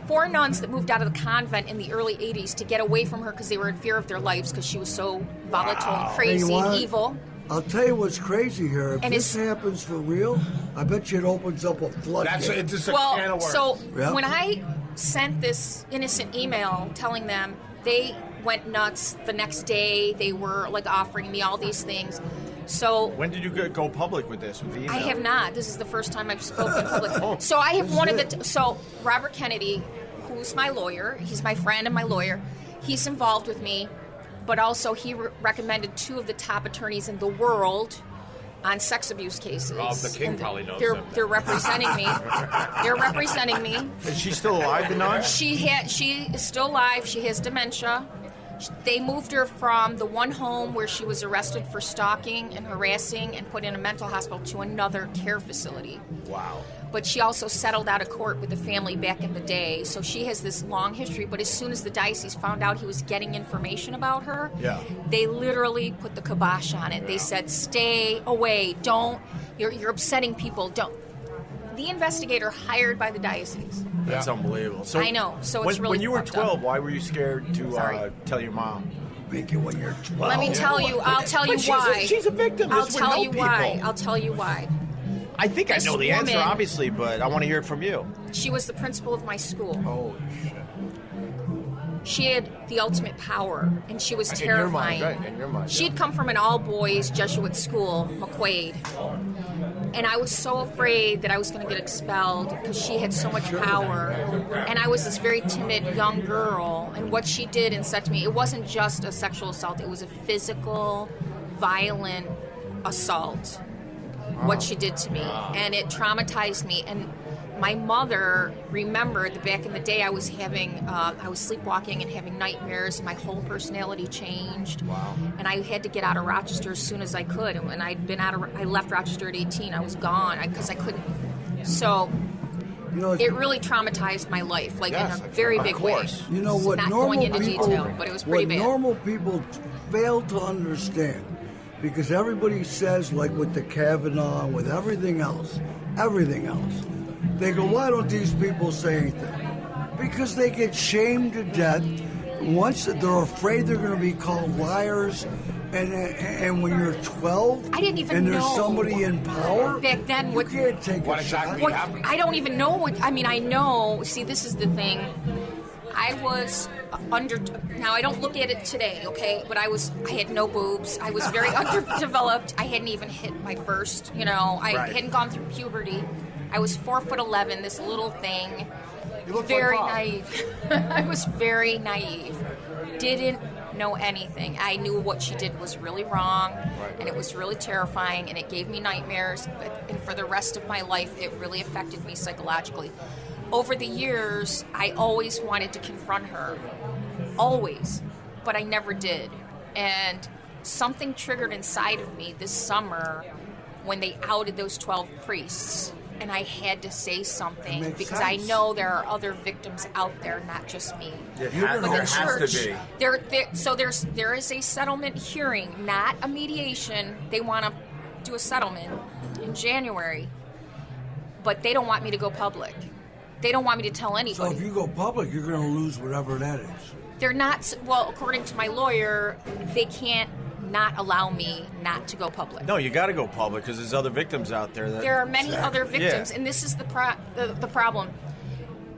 4 nuns that moved out of the convent in the early 80s to get away from her because they were in fear of their lives because she was so volatile and crazy and evil. I'll tell you what's crazy here. If this happens for real, I bet you it opens up a floodgate. It's just a can of worms. So when I sent this innocent email telling them, they went nuts the next day. They were like offering me all these things. So when did you go public with this? With the email? I have not. This is the first time I've spoken public. So I have one of the. So Robert Kennedy, who's my lawyer, he's my friend and my lawyer. He's involved with me, but also he recommended 2 of the top attorneys in the world on sex abuse cases. Oh, the king probably knows they're, them. They're representing me. They're representing me. Is she still alive, the nun? She is still alive. She has dementia. They moved her from the one home where she was arrested for stalking and harassing and put in a mental hospital to another care facility. Wow. But she also settled out of court with the family back in the day. So she has this long history. But as soon as the diocese found out he was getting information about her, they literally put the kibosh on it. They said, stay away. Don't. You're upsetting people. Don't. The investigator hired by the diocese. That's unbelievable. So I know. So it's really when you were fucked 12, up. why were you scared to tell your mom? Make it when you're 12. Let me tell you. I'll tell you why. She's a victim. I'll This would tell help you why. people. I'll tell you why. I think I know the answer, woman- obviously, but I want to hear it from you. She was the principal of my school. Holy shit. She had the ultimate power, and she was terrifying. In your mind. She had come from an all-boys Jesuit school, McQuaid, and I was so afraid that I was going to get expelled because she had so much power, and I was this very timid young girl, and what she did and said to me, it wasn't just a sexual assault, it was a physical, violent assault, what she did to me, and it traumatized me, and my mother remembered that back in the day I was sleepwalking and having nightmares, and my whole personality changed. Wow. And I had to get out of Rochester as soon as I could. And when I left Rochester at 18. I was gone because I couldn't. So it really traumatized my life, like in a very big way. You know what? Not normal going into people, detail, but it was pretty bad. Normal people fail to understand, because everybody says, like with the Kavanaugh, with everything else. They go, why don't these people say anything? Because they get shamed to death. Once they're afraid they're going to be called liars, and when you're 12, I didn't even and there's know somebody in power back then. You can't take a shot. I don't even know what. I mean, I know. See, this is the thing. I was now I don't look at it today, okay? But I had no boobs. I was very underdeveloped. I hadn't even hit my first, I hadn't gone through puberty. I was 4'11", this little thing. You look very like naive. I was very naive. Didn't know anything. I knew what she did was really wrong, and it was really terrifying, and it gave me nightmares. And for the rest of my life, it really affected me psychologically. Over the years, I always wanted to confront her. Always. But I never did. And something triggered inside of me this summer when they outed those 12 priests. And I had to say something because I know there are other victims out there, not just me. There has to be. There is a settlement hearing, not a mediation. They want to do a settlement in January, but they don't want me to go public. They don't want me to tell anybody. So if you go public, you're going to lose whatever that is. They're not, well, according to my lawyer, they can't not allow me not to go public. No, you got to go public because there's other victims out there. There are many other victims, and this is the problem.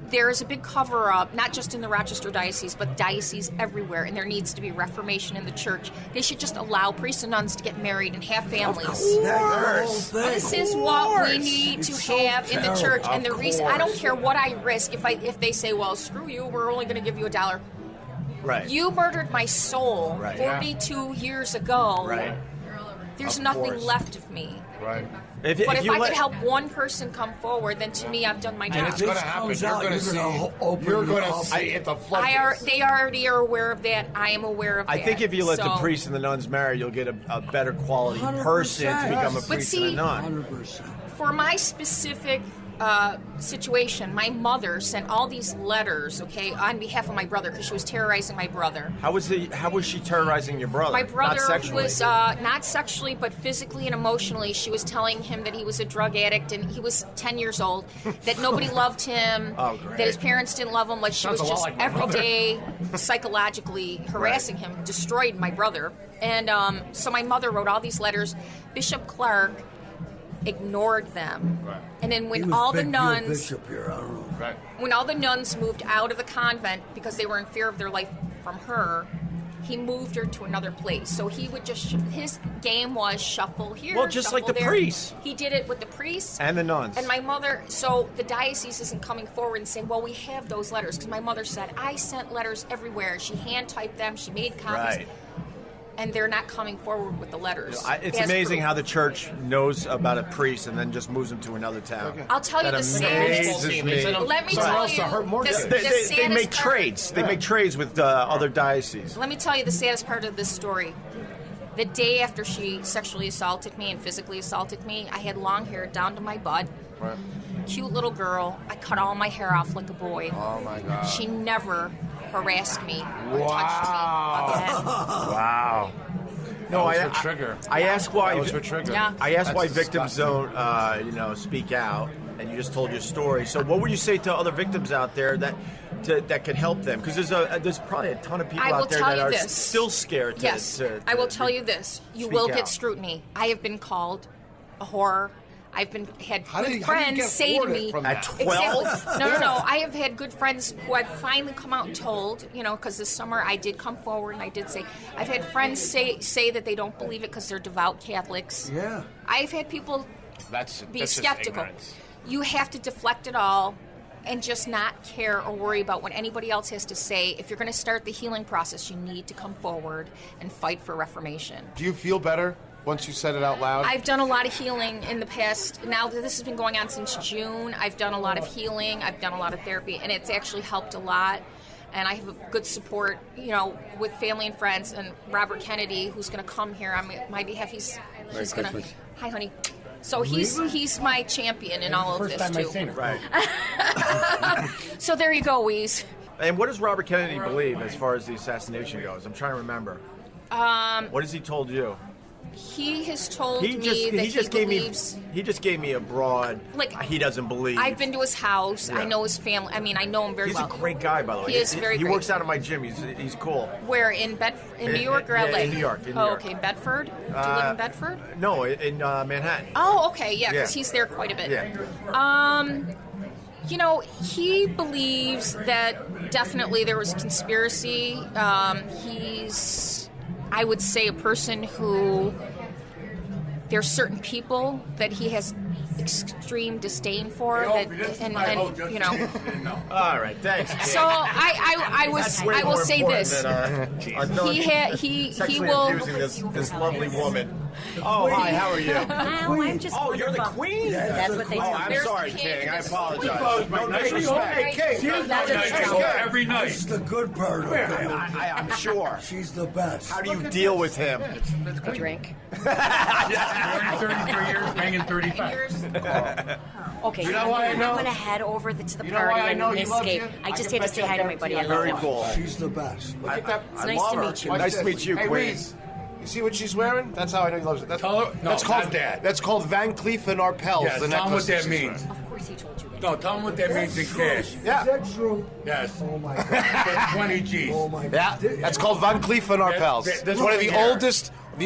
There is a big cover-up, not just in the Rochester diocese, but dioceses everywhere, and there needs to be reformation in the church. They should just allow priests and nuns to get married and have families. Of course. This is what we need to have in the church, and the reason I don't care what I risk if they say, well, screw you, we're only going to give you $1. Right. You murdered my soul 42 years ago. Right. There's nothing left of me. Right. If I could help one person come forward, then to me, I've done my job. And it's going to happen. You're going to see it. The floodgates. They already are aware of that. I am aware of that. I think if you let the priest and the nuns marry, you'll get a better quality person to become a priest and a nun. 100%. For my specific situation. My mother sent all these letters, okay, on behalf of my brother because she was terrorizing my brother. How was she terrorizing your brother? My brother not sexually. was not sexually, but physically and emotionally. She was telling him that he was a drug addict and he was 10 years old, that nobody loved him, that his parents didn't love him. Like she was just every day psychologically harassing him, destroyed my brother. And so my mother wrote all these letters. Bishop Clark ignored them. Right. And then when all the nuns Bishop here, I don't know. Right. When all the nuns moved out of the convent because they were in fear of their life from her, he moved her to another place. So he would just his game was shuffle here. Well, just like the there. priests. He did it with the priests and the nuns. And my mother. So the diocese isn't coming forward and saying, "Well, we have those letters," because my mother said I sent letters everywhere. She hand typed them. She made copies. Right. And they're not coming forward with the letters. It's amazing how the church knows about a priest and then just moves him to another town. Okay. I'll tell you the saddest. Let me tell you. They make trades. They make trades with other dioceses. Let me tell you the saddest part of this story. The day after she sexually assaulted me and physically assaulted me, I had long hair down to my butt. Right. Cute little girl. I cut all my hair off like a boy. Oh my God. She never harassed me or touched me again. Wow. No, I ask why. That was her trigger. Yeah. I ask why That's victims don't, speak out, and you just told your story. So, what would you say to other victims out there that can help them? Because there's probably a ton of people out there that are still scared. I will tell you this: you will get scrutiny. I have been called a whore. I've had good friends say to me at 12. No. I have had good friends who I've finally come out and told, because this summer I did come forward and I did say, I've had friends say that they don't believe it because they're devout Catholics. Yeah. I've had people be skeptical. You have to deflect it all and just not care or worry about what anybody else has to say. If you're going to start the healing process, you need to come forward and fight for reformation. Do you feel better once you said it out loud? I've done a lot of healing in the past. Now that this has been going on since June, I've done a lot of healing. I've done a lot of therapy, and it's actually helped a lot. And I have a good support, with family and friends. And Robert Kennedy, who's going to come here on my behalf, he's going to. Hi, honey. So he's my champion in all of this too. I've seen it. Right. So there you go, Wease. And what does Robert Kennedy believe as far as the assassination goes? I'm trying to remember. What has he told you? He has told me that he just gave me a broad. He doesn't believe. I've been to his house. Yeah. I know his family. I mean, I know him very well. He's a great guy, by the way. He is very great. He works out of my gym. He's cool. Where in New York or LA? In New York. Okay, Bedford. Do you live in Bedford? No, in Manhattan. Oh, okay, yeah, because he's there quite a bit. Yeah. He believes that definitely there was a conspiracy. He's, I would say, a person who there's certain people that he has extreme disdain for. All right, thanks. Kate. So I will say this: he will abusing this lovely woman. Oh, hi, how are you? I'm just. Oh, you're the queen. That's what they. I'm sorry, King. I apologize. No disrespect. King. Every night. That's the good part of it. I'm sure. She's the best. How do you deal with him? A drink. 33 years, hanging 35. Okay, You know why I know? I'm gonna head over to the You know why party I know and he loves escape. you? I just had to say hi to everybody. I love Very them. cool. She's the best. Look at that. It's nice to meet you. Nice to meet you, Hey, Queen. Wease, you see what she's wearing? That's how I know he loves it. That's not called that. That's called Van Cleef and Arpels. Yes, the tell him what necklace that she's means. wearing. Of course he told you that. No, tell him what that means in cash. Yeah. Is that true? Yes. Oh my God. 20 G's. Oh my Yeah, God. that's called Van Cleef and Arpels. That's one of the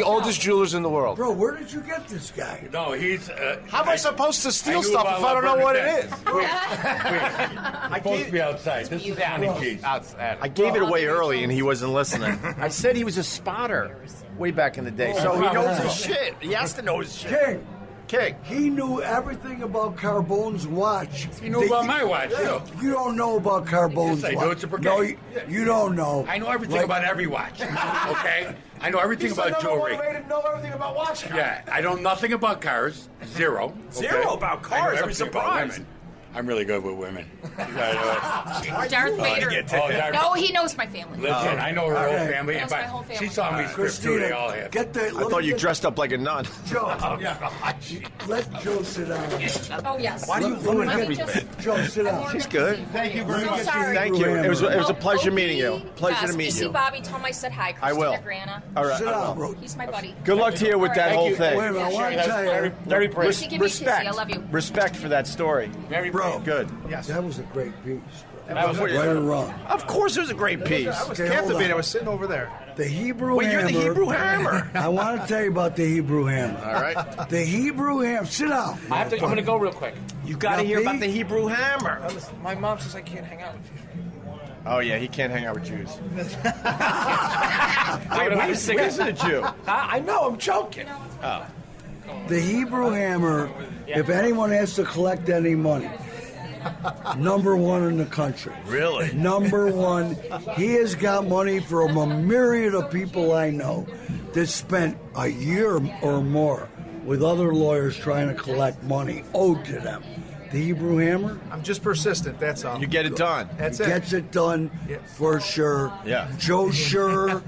oldest jewelers in the world. Bro, where did you get this guy? No, he's. How am I supposed to steal knew stuff about if I don't know what it Bernadette. is? Wait. Supposed to be outside. This is 20 G's. Outside. I gave it away early, and he wasn't listening. I said he was a spotter way back in the day, so he knows his shit. He has to know his shit. King. He knew everything about Carbone's watch. He knew about my watch, too. You don't know about Carbone's Yes, I watch. do. It's a brigade. No, you don't know. I know everything about every watch. Okay? I know everything about jewelry. to know everything about watches. Yeah, I know nothing about cars. Zero. Zero about cars? I'm surprised. I'm really good with women. Darth Vader. No, he knows my family. Listen, I know her whole family. He knows my whole family. She saw me strip too. They all have. I thought you dressed up like a nun. Joe, let Joe sit down. Oh, yes. Why do you ruin everything? Joe, sit down. She's good. Thank you very much. Thank you. It was a pleasure meeting you. Pleasure to meet you. See you. Bobby, tell him I said hi. I will. Grana. All right. Sit down, bro. He's my buddy. Good luck to you with that whole thing. Wait a minute, I want to tell you. Very Respect. I love you. Respect for that story. Very bro. Good. Yes. That was a great piece. That was right or wrong. Of course, it was a great piece. I was captivated. I was sitting over there. The Hebrew Wait, hammer. you're the Hebrew hammer. I want to tell you about the Hebrew hammer. All right. The Hebrew hammer. Sit down. I'm going to go real quick. You got to hear about the Hebrew hammer. My mom says I can't hang out with you. Oh, yeah, he can't hang out with Jews. Wease isn't a Jew. I know, I'm joking. Oh. The Hebrew hammer, if anyone has to collect any money, number one in the country. Really? Number one. He has got money from a myriad of people I know that spent a year or more with other lawyers trying to collect money owed to them. The Hebrew hammer? I'm just persistent, that's all. You get it done. That's it. Gets it done for sure. Yeah. Joe Sure,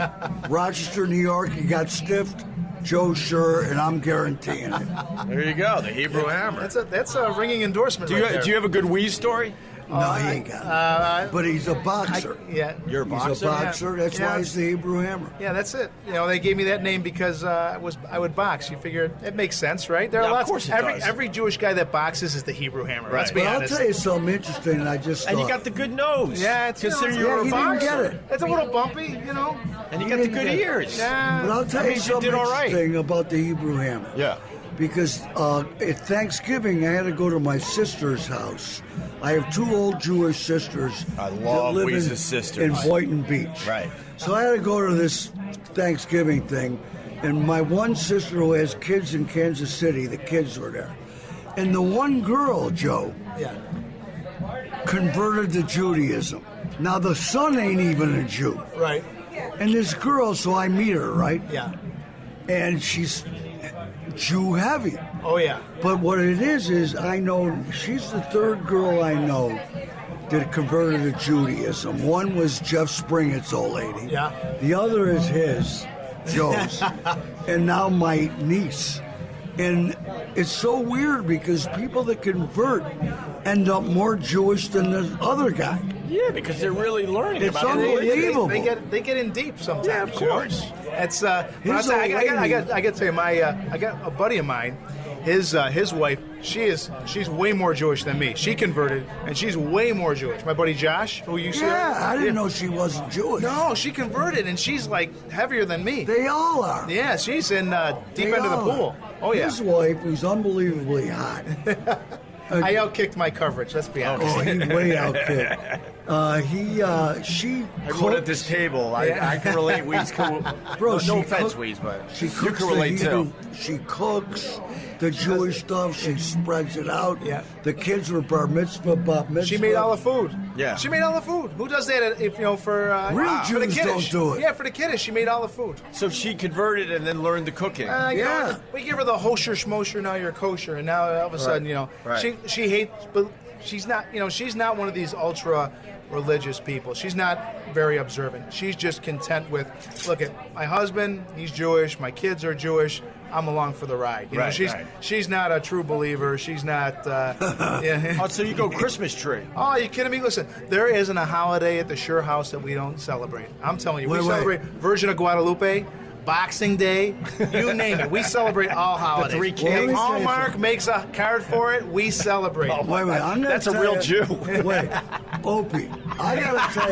Rochester, New York, he got stiffed. Joe Sure, and I'm guaranteeing it. There you go, the Hebrew hammer. That's a ringing endorsement. Do you have a good Wease story? No, he ain't got it. But he's a boxer. You're a boxer? He's a boxer. That's why he's the Hebrew hammer. Yeah, that's it. You know, they gave me that name because I would box. You figure it makes sense, right? There are lots. Of course it does. Every Jewish guy that boxes is the Hebrew hammer. Let's be honest. I'll tell you something interesting. I just and thought. you got the good nose. Yeah, consider you're a he boxer. didn't get it. It's a little bumpy, you know. And you got the good ears. Yeah. But I'll tell you something did all right. interesting about the Hebrew hammer. Yeah. Because at Thanksgiving, I had to go to my sister's house. I have two old Jewish sisters. I that love live Wease's in sisters. Boynton Beach. Right. So I had to go to this Thanksgiving thing, and my one sister who has kids in Kansas City, the kids were there. And the one girl, Joe, converted to Judaism. Now, the son ain't even a Jew. Right. And this girl, so I meet her, right? Yeah. And she's Jew heavy. Oh, yeah. But what it is I know she's the third girl I know that converted to Judaism. One was Jeff Springett's old lady. Yeah. The other is his, Joe's. And now my niece. And it's so weird because people that convert end up more Jewish than the other guy. Yeah, because they're really learning It's about it. unbelievable. They get in deep sometimes. Yeah, of course. It's I got to tell you, I got a buddy of mine. His wife, she's way more Jewish than me. She converted, and she's way more Jewish. My buddy Josh, who you see. Yeah, I didn't know she wasn't Jewish. No, she converted, and she's like heavier than me. They all are. Yeah, she's in deep end of the pool. Oh yeah. His wife, who's unbelievably hot. I outkicked my coverage. Let's be honest. Oh, he way outkicked. She Everyone at this table, I can relate. Wease, Bro, no offense, Wease, but she you cooks can relate too. She cooks the Jewish stuff. She spreads it out. Yeah. The kids were bar mitzvah, bat mitzvah. She made all the food. Yeah. She made all the food. Who does that? For real for the Jews kiddush? don't do it. Yeah, for the kiddush, she made all the food. So she converted and then learned the cooking. You know, we give her the hosher schmosher. Now you're kosher, and now all of a sudden, she hates. But she's not. She's not one of these ultra religious people. She's not very observant. She's just content with, look at my husband. He's Jewish. My kids are Jewish. I'm along for the ride. You know, she's not a true believer. She's not. Oh, so you go Christmas tree? Oh, you kidding me? Listen, there isn't a holiday at the Sure House that we don't celebrate. I'm telling you, we celebrate Virgin of Guadalupe, Boxing Day, you name it. We celebrate all holidays. The three kings. Hallmark makes a card for it. We celebrate. Oh, wait, that's a real Jew. Wait, Opie, I gotta tell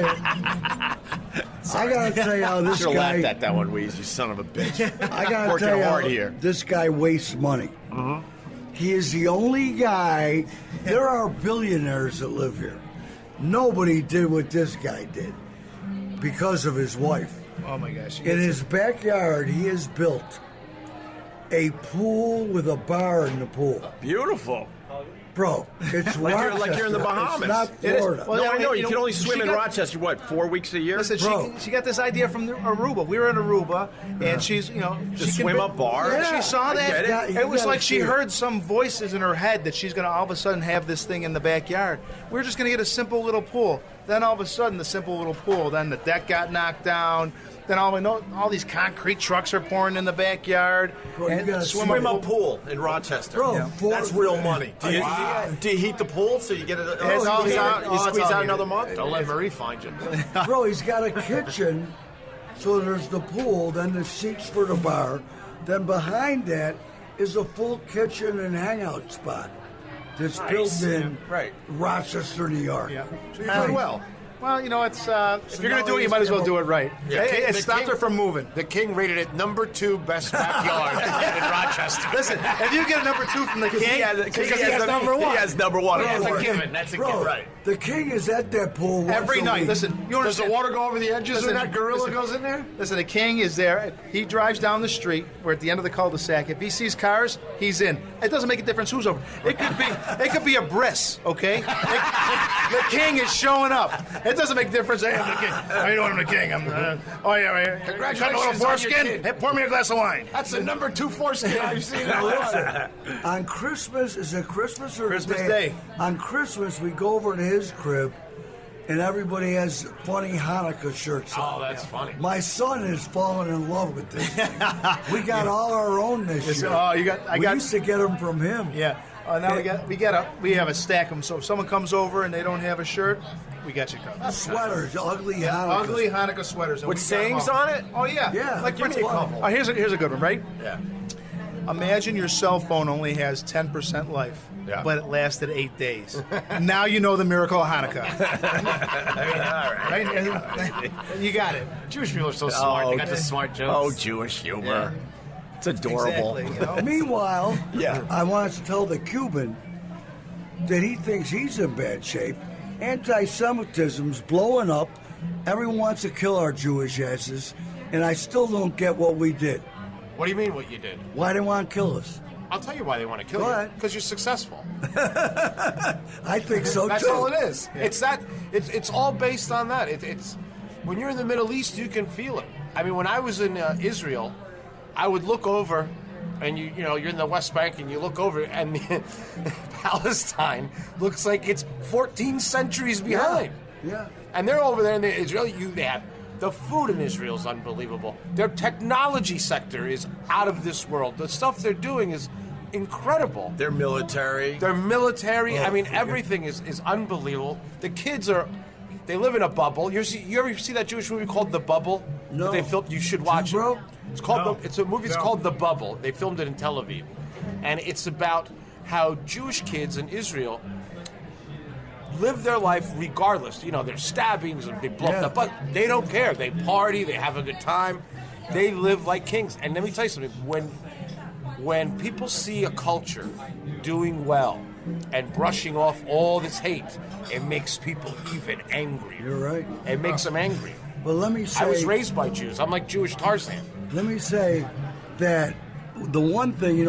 you how this Should have guy. laughed at that one, Wease, you son of a bitch. I gotta Working tell you hard how here. this guy wastes money. He is the only guy. There are billionaires that live here. Nobody did what this guy did because of his wife. Oh my gosh! In his backyard, he has built a pool with a bar in the pool. Beautiful. Bro, it's like you're in the Bahamas. It's not Florida. Well, I know. You can only she swim in got- Rochester, 4 weeks a year? Listen, she got this idea from Aruba. We were in Aruba, and she's, she can swim up bar? Yeah. She saw I that. get it. It was like she heard some voices in her head that she's going to all of a sudden have this thing in the backyard. We were just going to get a simple little pool. Then all of a sudden, the simple little pool, then the deck got knocked down. Then all these concrete trucks are pouring in the backyard. Bro, you got a swim up pool in Rochester. Bro, that's real money. Do you heat the pool so you get it? You squeeze out another month? Don't let Marie find you. Bro, he's got a kitchen, so there's the pool, then the seats for the bar. Then behind that is a full kitchen and hangout spot that's built in Rochester, New York. Yeah. So you're doing well. Well, it's if you're going to do it, you might as well do it right. Yeah. It stopped her from moving. The King rated it number 2 best backyard in Rochester. Listen, if you get a number 2 from the King, because he has number 1. He has number 1. That's a given. That's a given. Right. The King is at that pool once Every a night. week. Listen, Does the water go over the edges when that gorilla goes in there? Listen, the King is there. He drives down the street. We're at the end of the cul-de-sac. If he sees cars, he's in. It doesn't make a difference who's over. It could be a bris, okay? The King is showing up. It doesn't make a difference. Hey, I'm the King. How you doing? I'm the King. Congratulations Cut a little on your foreskin. kid. Hey, pour me a glass of wine. That's the number 2 foreskin I've seen in a while. On Christmas, is it Christmas or Christmas Day? On Christmas, we go over to his crib, and everybody has funny Hanukkah shirts on. Oh, that's funny. My son has fallen in love with this thing. We got all our own this year. Oh, we used to get them from him. Yeah. Now we have a stack of them. So if someone comes over and they don't have a shirt, we got you covered. Sweaters, ugly Hanukkah. Ugly Hanukkah sweaters. With sayings on it? Oh yeah. Yeah. Like Give me a couple. Oh, here's a good one, right? Yeah. Imagine your cell phone only has 10% life, but it lasted 8 days. Now you know the miracle of Hanukkah. Right? You got it. Jewish people are so smart. They got the smart jokes. Oh, Jewish humor. It's adorable. Exactly, Meanwhile, I wanted to tell the Cuban that he thinks he's in bad shape. Anti-Semitism's blowing up. Everyone wants to kill our Jewish asses, and I still don't get what we did. What do you mean what you did? Why they want to kill us? I'll tell you why they want to kill Go you. ahead. Because you're successful. I think so That's too. all it is. It's all based on that. It's when you're in the Middle East, you can feel it. I mean, when I was in Israel, I would look over, and you're in the West Bank, and you look over, and Palestine looks like it's 14 centuries behind. Yeah. And they're over there in Israel. They have the food in Israel is unbelievable. Their technology sector is out of this world. The stuff they're doing is incredible. They're military. I mean, everything is unbelievable. The kids they live in a bubble. You ever see that Jewish movie called The Bubble? No. That they filmed. You should watch Bro? it. It's called. It's a movie. It's called The Bubble. They filmed it in Tel Aviv, and it's about how Jewish kids in Israel live their life regardless. There's stabbings and they blow up the butt. They don't care. They party. They have a good time. They live like kings. And let me tell you something. When people see a culture doing well and brushing off all this hate, it makes people even angry. You're right. It makes them angry. But let me say, I was raised by Jews. I'm like Jewish Tarzan. Let me say that the one thing,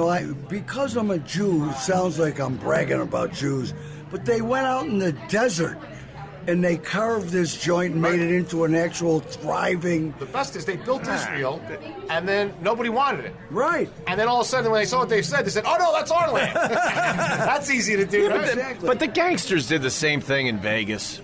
because I'm a Jew, it sounds like I'm bragging about Jews, but they went out in the desert and they carved this joint and made it into an actual thriving... The best is they built Israel, and then nobody wanted it. Right. And then all of a sudden, when they saw what they said, oh, no, that's our land. That's easy to do, right? Exactly. But the gangsters did the same thing in Vegas.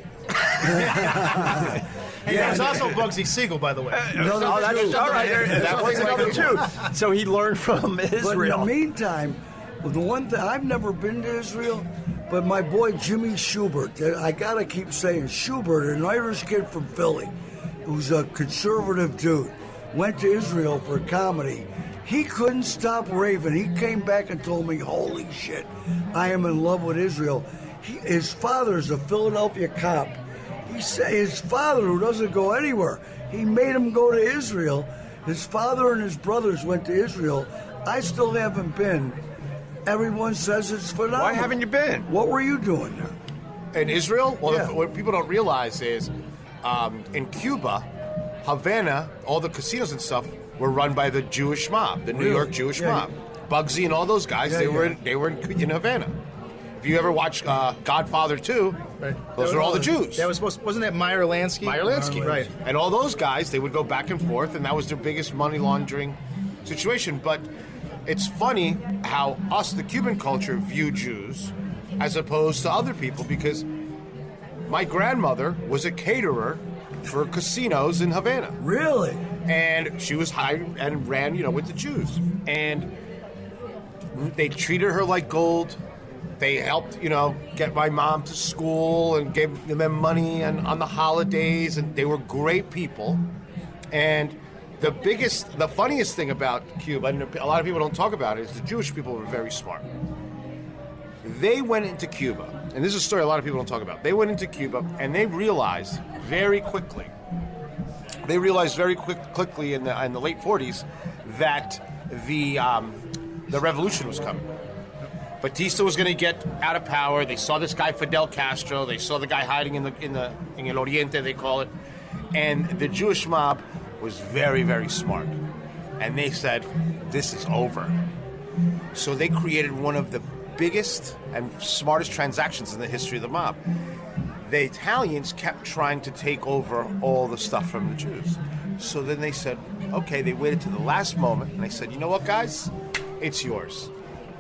Hey, there's also Bugsy Siegel, by the way. No, that's all right. That was another Jew. So he learned from Israel. But in the meantime, the one thing, I've never been to Israel, but my boy Jimmy Schubert, I gotta keep saying Schubert, an Irish kid from Philly, who's a conservative dude, went to Israel for comedy. He couldn't stop raving. He came back and told me, holy shit, I am in love with Israel. His father's a Philadelphia cop. He said his father, who doesn't go anywhere, he made him go to Israel. His father and his brothers went to Israel. I still haven't been. Everyone says it's phenomenal. Why haven't you been? What were you doing there? In Israel? Well, what people don't realize is in Cuba, Havana, all the casinos and stuff were run by the Jewish mob, the New York Jewish mob. Bugsy and all those guys, they were in Havana. if you ever watch Godfather 2, those are all the Jews. That wasn't that Meyer Lansky? Meyer Lansky. Right. And all those guys, they would go back and forth, and that was their biggest money laundering situation. But it's funny how us, the Cuban culture, view Jews as opposed to other people, because my grandmother was a caterer for casinos in Havana. Really? And she was hired and ran, with the Jews. And they treated her like gold. They helped, get my mom to school and gave them money and on the holidays, and they were great people. And the funniest thing about Cuba, and a lot of people don't talk about it, is the Jewish people were very smart. They went into Cuba, and this is a story a lot of people don't talk about. They went into Cuba, and they realized very quickly in the late 40s that the revolution was coming. Batista was going to get out of power. They saw this guy Fidel Castro. They saw the guy hiding in El Oriente, they call it. And the Jewish mob was very, very smart. And they said, this is over. So they created one of the biggest and smartest transactions in the history of the mob. The Italians kept trying to take over all the stuff from the Jews. So then they said, okay, they waited to the last moment, and they said, you know what, guys? It's yours.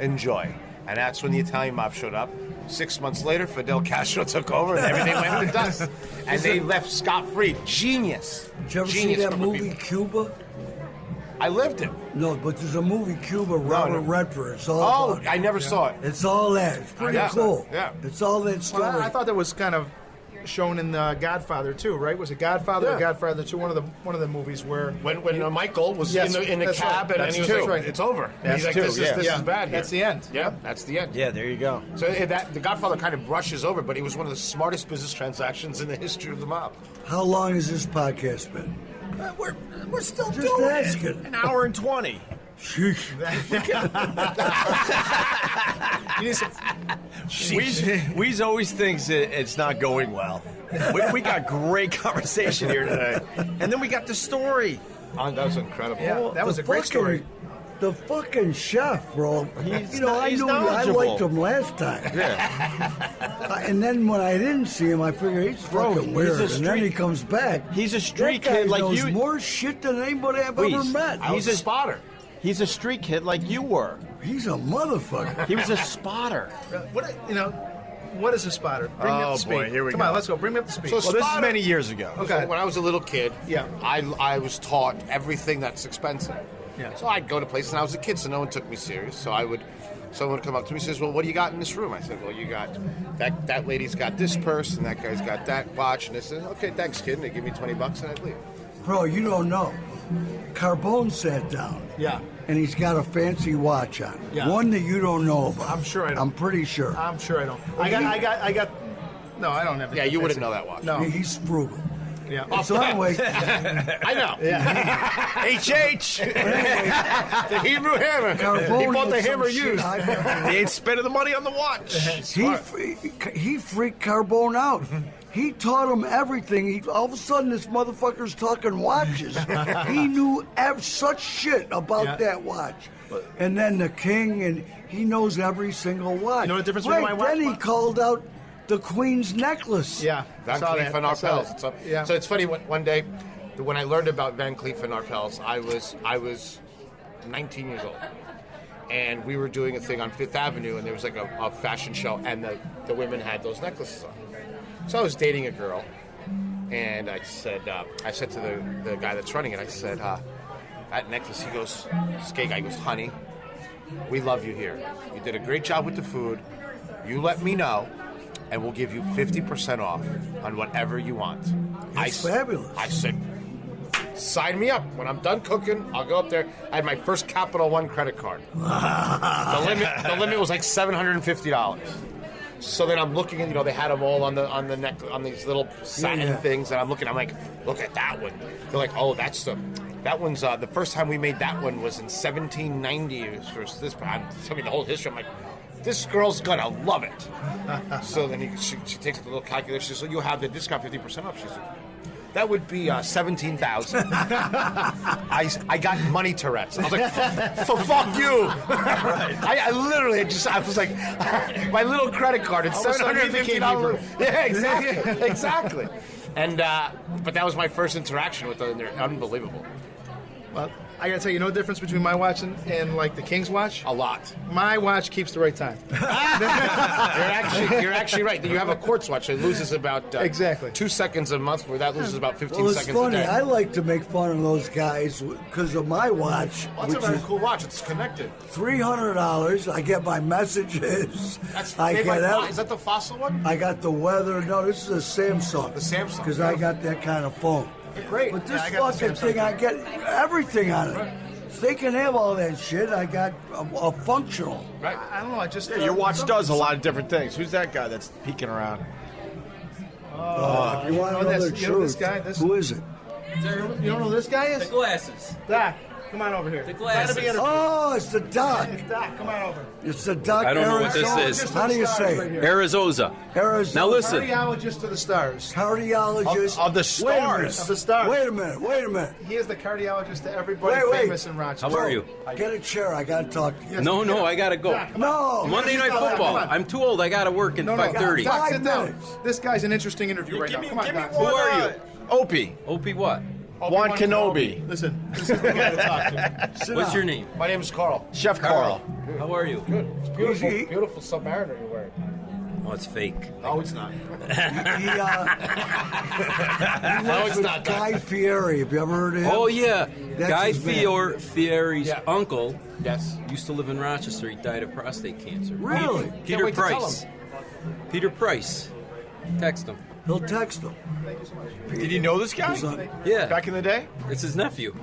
Enjoy. And that's when the Italian mob showed up. 6 months later, Fidel Castro took over, and everything went to dust. And they left scot-free. Genius. Did you ever see that movie, Cuba? I lived it. No, but there's a movie, Cuba, Robert Redford. It's all about I never saw it. It's all that. It's pretty cool. Yeah. It's all that story. Well, I thought that was kind of shown in Godfather 2, right? Was it Godfather or Godfather 2? One of the movies where when Michael was in the cab and he was like, it's over. That's he's like, this is bad here. That's the end. Yeah, that's the end. Yeah, there you go. So the Godfather kind of brushes over, but it was one of the smartest business transactions in the history of the mob. How long has this podcast been? We're still Just doing asking. it. An hour and 20. Sheesh. Weeze always thinks it's not going well. We got great conversation here today. And then we got the story. That was incredible. Yeah, that was a great story. The fucking chef, bro. He's I liked him last time. Yeah. And then when I didn't see him, I figured he's fucking weird. And then he comes back. He's a street that guy kid like knows you. More shit than anybody I've ever met. He's a spotter. He's a street kid like you were. He's a motherfucker. He was a spotter. What is a spotter? Bring me up to speed. Boy, here we Come go. on, let's go. Bring me up to speed. So Well, this is many years ago. Okay. So when I was a little kid, I was taught everything that's expensive. Yeah. So I'd go to places, and I was a kid, so no one took me serious. So someone would come up to me and says, well, what do you got in this room? I said, well, you got, that lady's got this purse, and that guy's got that watch, and this. Okay, thanks, kid. And they give me $20, and I'd leave. Bro, you don't know. Carbone sat down. Yeah. And he's got a fancy watch on. Yeah. One that you don't know about. I'm sure I don't. I'm pretty sure. I'm sure I don't. I got. No, I don't have. Yeah, you wouldn't know that watch. No. He's frugal. Yeah. So anyway, I know. Yeah. HH. The Hebrew hammer. Carbone He bought the is some hammer shit used. He ain't spending the money on the watch. He freaked Carbone out. He taught him everything. All of a sudden, this motherfucker's talking watches. He knew such shit about that watch. And then the king, and he knows every single watch. You know the difference between my watch? Then he called out the Queen's necklace. Yeah. Van Cleef and Arpels. Yeah. So it's funny, one day, when I learned about Van Cleef and Arpels, I was 19 years old. And we were doing a thing on Fifth Avenue, and there was like a fashion show, and the women had those necklaces on. So I was dating a girl, and I said to the guy that's running it, I said, that necklace, he goes, this gay guy goes, honey, we love you here. You did a great job with the food. You let me know, and we'll give you 50% off on whatever you want. That's fabulous. I said, sign me up. When I'm done cooking, I'll go up there. I had my first Capital One credit card. The limit was like $750. So then I'm looking at, they had them all on the neck, on these little satin things, and I'm like, look at that one. They're like, oh, that one's, the first time we made that one was in 1790. Versus this, I'm telling me the whole history. I'm like, this girl's gonna love it. So then she takes the little calculator. She says, so you'll have the discount 50% off. She said, That would be 17,000. I got money Tourette's. I was like, fuck you. I literally I was like, my little credit card, it's $750. Yeah, exactly. And but that was my first interaction with them. They're unbelievable. Well, I gotta tell you, no difference between my watch and like the King's watch. A lot. My watch keeps the right time. You're actually right. You have a quartz watch. It loses about exactly 2 seconds a month, where that loses about 15 Well, it's seconds funny. a day. I like to make fun of those guys because of my watch. Well, that's a very cool watch. It's connected. $300. I get my messages. That's I made get by, is that the Fossil one? I got the weather. No, this is a Samsung. The Samsung. Because I got that kind of phone. Great. But this I got the fucking Samsung thing, I get everything on it. If they can have all that shit, I got a functional. Right. I don't know. I just your watch does a lot of different things. Who's that guy that's peeking around? If you want to know the this truth, guy? who is it? You don't know who this guy is? The glasses. Doc, come on over here. The glasses. Oh, it's the Doc. Doc, come on over. It's the Doc. I don't know what this Arizona. is. How do you say it? Arizona. Arizona. Now listen. Cardiologist of the stars. Cardiologist Of the stars. Of the stars. Wait a minute. He is the cardiologist to everybody Wait. famous in Rochester. How are you? Get a chair. I got to talk to you. No, I gotta go. No. Monday Night Football. I'm too old. I gotta work at 5:30. Doc, sit down. 5 minutes. This guy's an interesting interview right now. Come on, Doc. Who are you? Opie. Opie what? Juan Kenobi. Listen, this is the guy to talk to. What's your name? My name is Carl. Chef Carl. How are you? Good. It's beautiful. Beautiful Submariner you're wearing. Oh, it's fake. Oh, it's not. No, it's not. Guy Fieri. Have you ever heard of him? Oh yeah, That's Guy his man. Fieri's Yeah. uncle. Yes. Used to live in Rochester. He died of prostate cancer. Really? Peter wait to tell Price. Peter Price. Text him. He'll text him. Did you know this guy? Yeah. Back in the day? It's his nephew.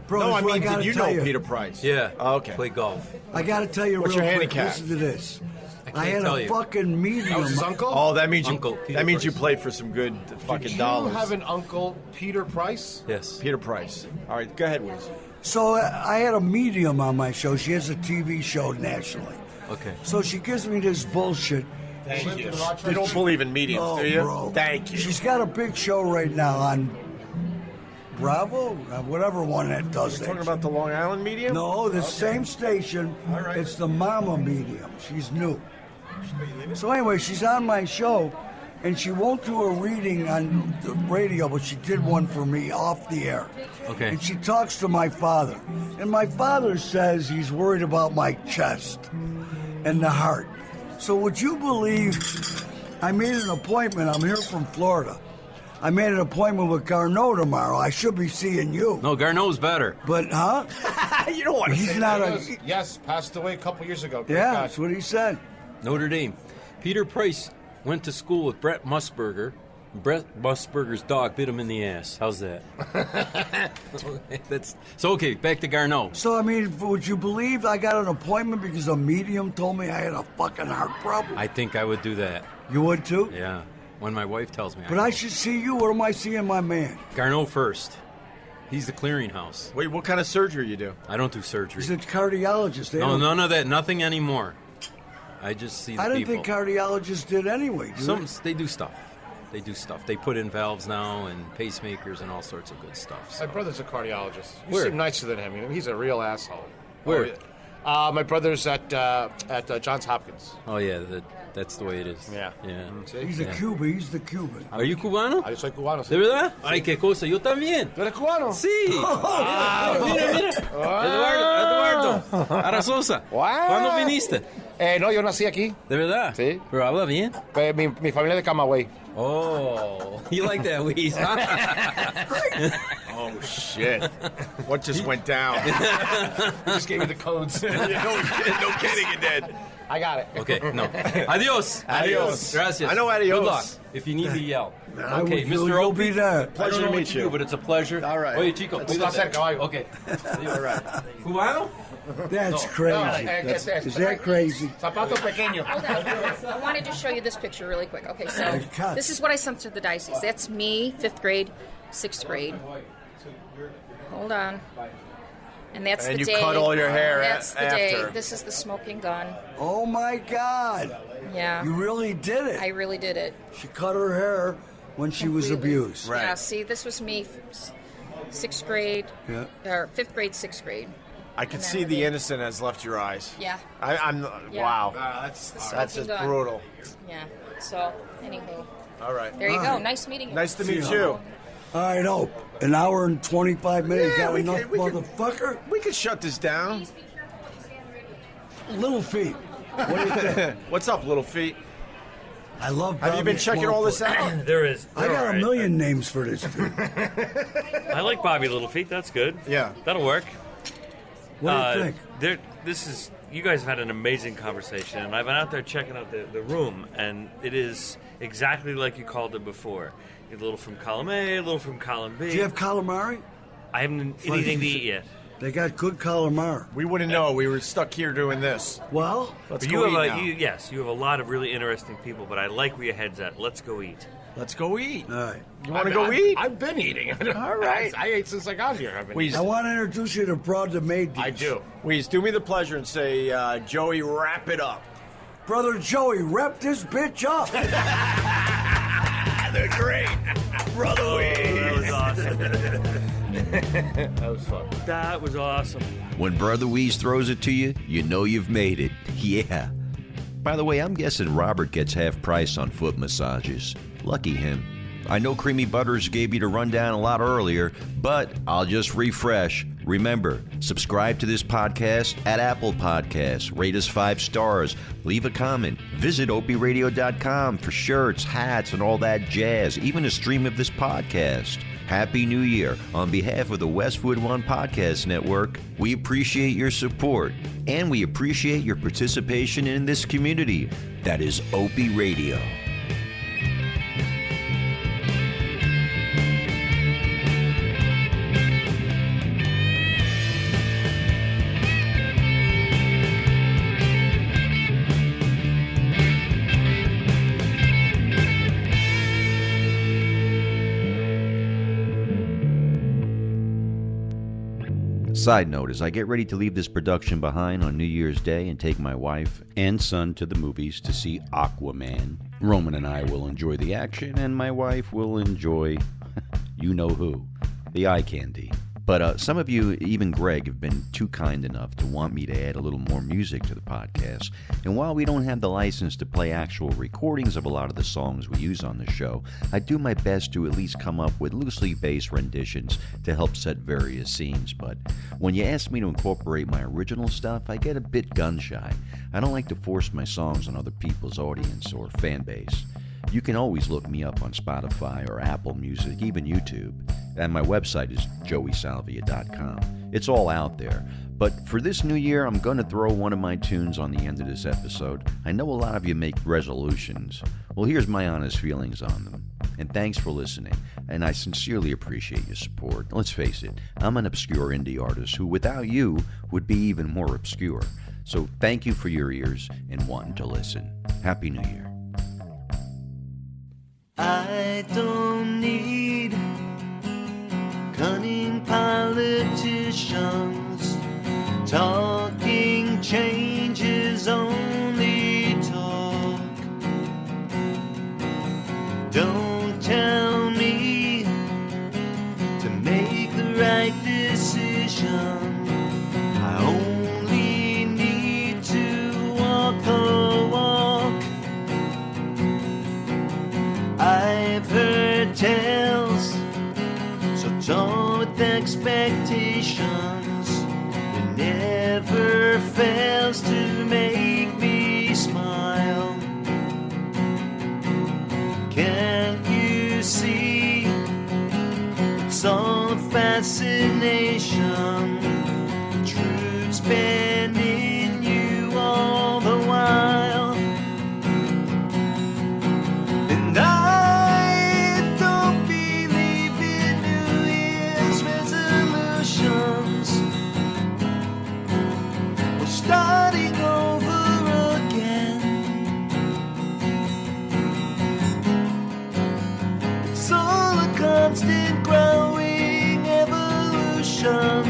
Bro, No, this I is what mean, gotta did you tell know Peter Price? Yeah. Oh, okay. Play golf. I got to tell you What's real your quick. handicap? Listen to this. can't I had tell a you. fucking medium. That was his uncle? Oh, that means Uncle you. Peter That means you Price. played for some good fucking Did dollars. you have an uncle, Peter Price? Yes. Peter Price. All right, go ahead, Wease. So I had a medium on my show. She has a TV show nationally. Okay. So she gives me this bullshit. Thank you. You don't believe in mediums, Oh, do you? bro. Thank you. She's got a big show right now on Bravo, whatever one that does that. Talking about the Long Island medium? No, the same station. All right. It's the Mama medium. She's new. So anyway, she's on my show, and she won't do a reading on the radio, but she did one for me off the air. Okay. And she talks to my father. And my father says he's worried about my chest and the heart. So would you believe I made an appointment? I'm here from Florida. I made an appointment with Garneau tomorrow. I should be seeing you. No, Garneau's better. But, huh? You don't want to He's say not that. a... Yes, passed away a couple years ago. Great Yeah, guy. that's what he said. Notre Dame. Peter Price went to school with Brett Musburger. Brett Musburger's dog bit him in the ass. How's that? That's so okay. Back to Garneau. So, I mean, would you believe I got an appointment because a medium told me I had a fucking heart problem? I think I would do that. You would too? Yeah. When my wife tells me. But I should see you. What am I seeing, my man? Garneau first. He's the clearinghouse. Wait, what kind of surgery you do? I don't do surgery. He's a cardiologist. They No, don't- none of that. Nothing anymore. I just see the I didn't people. think cardiologists did anyway. Do They do stuff. They do stuff. They put in valves now and pacemakers and all sorts of good stuff. My brother's a cardiologist. You Where? seem nicer than him. He's a real asshole. Where? Oh, yeah. My brother's at Johns Hopkins. Oh yeah, that's the way it is. Yeah. Yeah. He's a Cuban. He's the Cuban. Are you cubano? Yo soy cubano. ¿De verdad? Ay, qué cosa. Yo también. ¿Tú eres cubano? Sí. Mira. Eduardo Arazosa. ¿Cuándo viniste? No, yo nací aquí. ¿De verdad? Sí. Pero habla bien. Mi familia de Camagüey. Oh, you like that, Wease, huh? Oh, shit. What just went down? He just gave me the codes. No kidding, you did. I got it. Okay, no. Adios. Adios. Gracias. I know adios. Good luck. If you need to yell. Okay, You'll Mr. Opie. be there. I don't Pleasure know to what meet you you. do, but it's a pleasure. All right. Oye, chico. Está cerca, vaya. Okay. All right. ¿Cubano? That's crazy. Is that crazy? Zapato pequeño. Hold on. I wanted to show you this picture really quick. Okay, so cut. this is what I sent to the diocese. That's me, 5th grade, 6th grade. Hold on. And that's And the you day. cut all your hair That's the after. day. This is the smoking gun. Oh, my God. Yeah. You really did it. I really did it. She cut her hair when she was abused. Yeah, see, this was me, 6th grade, or 5th grade, 6th grade. I could see the innocent has left your eyes. Yeah. Wow. That's just brutal. Yeah. So, anywho. All right. There you go. Nice meeting you. Nice to meet you. All right, Hope. An hour and 25 minutes. Yeah, got enough, motherfucker? We could shut this down. Little Feet. What do you think? What's up, Little Feet? I love. Have you been checking all this out? There is. I got a million names for this dude. I like Bobby Little Feet. That's good. Yeah, that'll work. What do you think? You guys have had an amazing conversation, and I've been out there checking out the room, and it is exactly like you called it before. A little from column A, a little from column B. Do you have calamari? I haven't anything to eat yet. They got good calamari. We wouldn't know. We were stuck here doing this. Well, let's go eat now. Yes, you have a lot of really interesting people, but I like where your head's at. Let's go eat. Let's go eat. All right. You want to go eat? I've been eating. All right. I ate since I got here. I want to introduce you to Broad that made these. I do. Wease, do me the pleasure and say, Joey, wrap it up. Brother Joey, wrap this bitch up. They're great. Brother Wease. That was awesome. That was fun. That was awesome. When Brother Wease throws it to you, you know you've made it. Yeah. By the way, I'm guessing Robert gets half price on foot massages. Lucky him. I know Creamy Butters gave you the rundown a lot earlier, but I'll just refresh. Remember, subscribe to this podcast at Apple Podcasts. Rate us 5 stars. Leave a comment. Visit OpieRadio.com for shirts, hats, and all that jazz, even a stream of this podcast. Happy New Year. On behalf of the Westwood One Podcast Network, we appreciate your support, and we appreciate your participation in this community. That is Opie Radio. Side note, as I get ready to leave this production behind on New Year's Day and take my wife and son to the movies to see Aquaman, Roman and I will enjoy the action, and my wife will enjoy, you know who, the eye candy. But some of you, even Gregg, have been too kind enough to want me to add a little more music to the podcast. And while we don't have the license to play actual recordings of a lot of the songs we use on the show, I do my best to at least come up with loosely based renditions to help set various scenes. But when you ask me to incorporate my original stuff, I get a bit gun-shy. I don't like to force my songs on other people's audience or fan base. You can always look me up on Spotify or Apple Music, even YouTube. And my website is joeysalvia.com. It's all out there. But for this new year, I'm going to throw one of my tunes on the end of this episode. I know a lot of you make resolutions. Well, here's my honest feelings on them. And thanks for listening. And I sincerely appreciate your support. Let's face it, I'm an obscure indie artist who, without you, would be even more obscure. So thank you for your ears and wanting to listen. Happy New Year. I don't need cunning politicians. Talking change is only talk. Don't tell me to make the right decision. I only need to walk the walk. I've heard tales so tall with expectations, it never fails to make me smile. Can't you see it's all a fascination? The truth's been in you all the while. And I don't believe in New Year's resolutions. We're starting over again. It's all a constant growing evolution.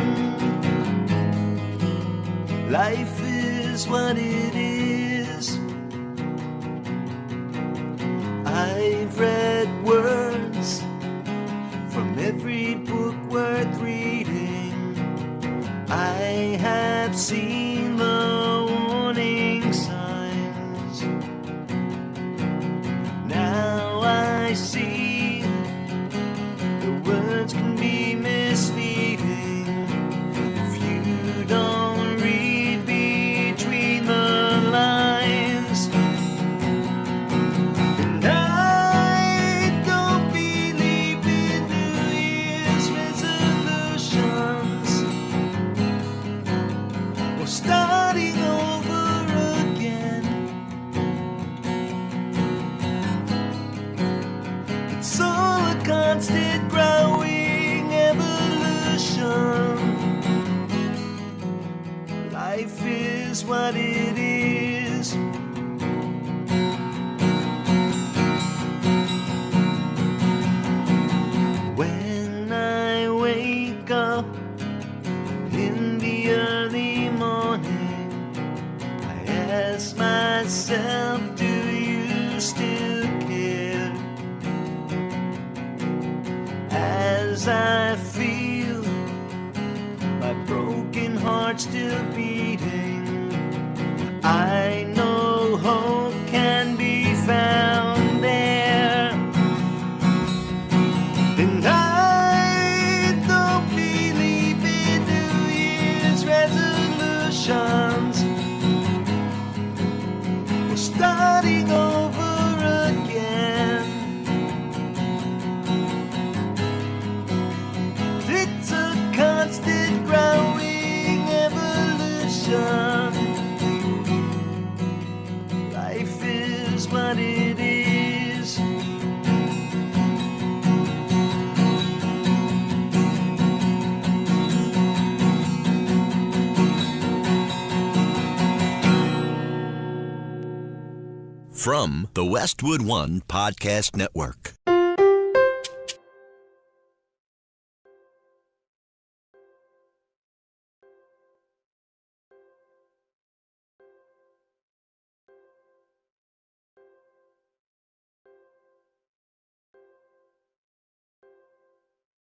Life is what it is. I've read words I see. The words can be misleading if you don't read between the lines. And I don't believe in New Year's resolutions or starting over again. It's all a constant growing evolution. Life is what it is. When I wake up in the early morning, I ask myself, do you still care? As I feel my broken heart still beating, I know hope can be found there. And I don't believe in New Year's resolutions or starting over again. It's a constant growing evolution. Life is what it is. From the Westwood One Podcast Network.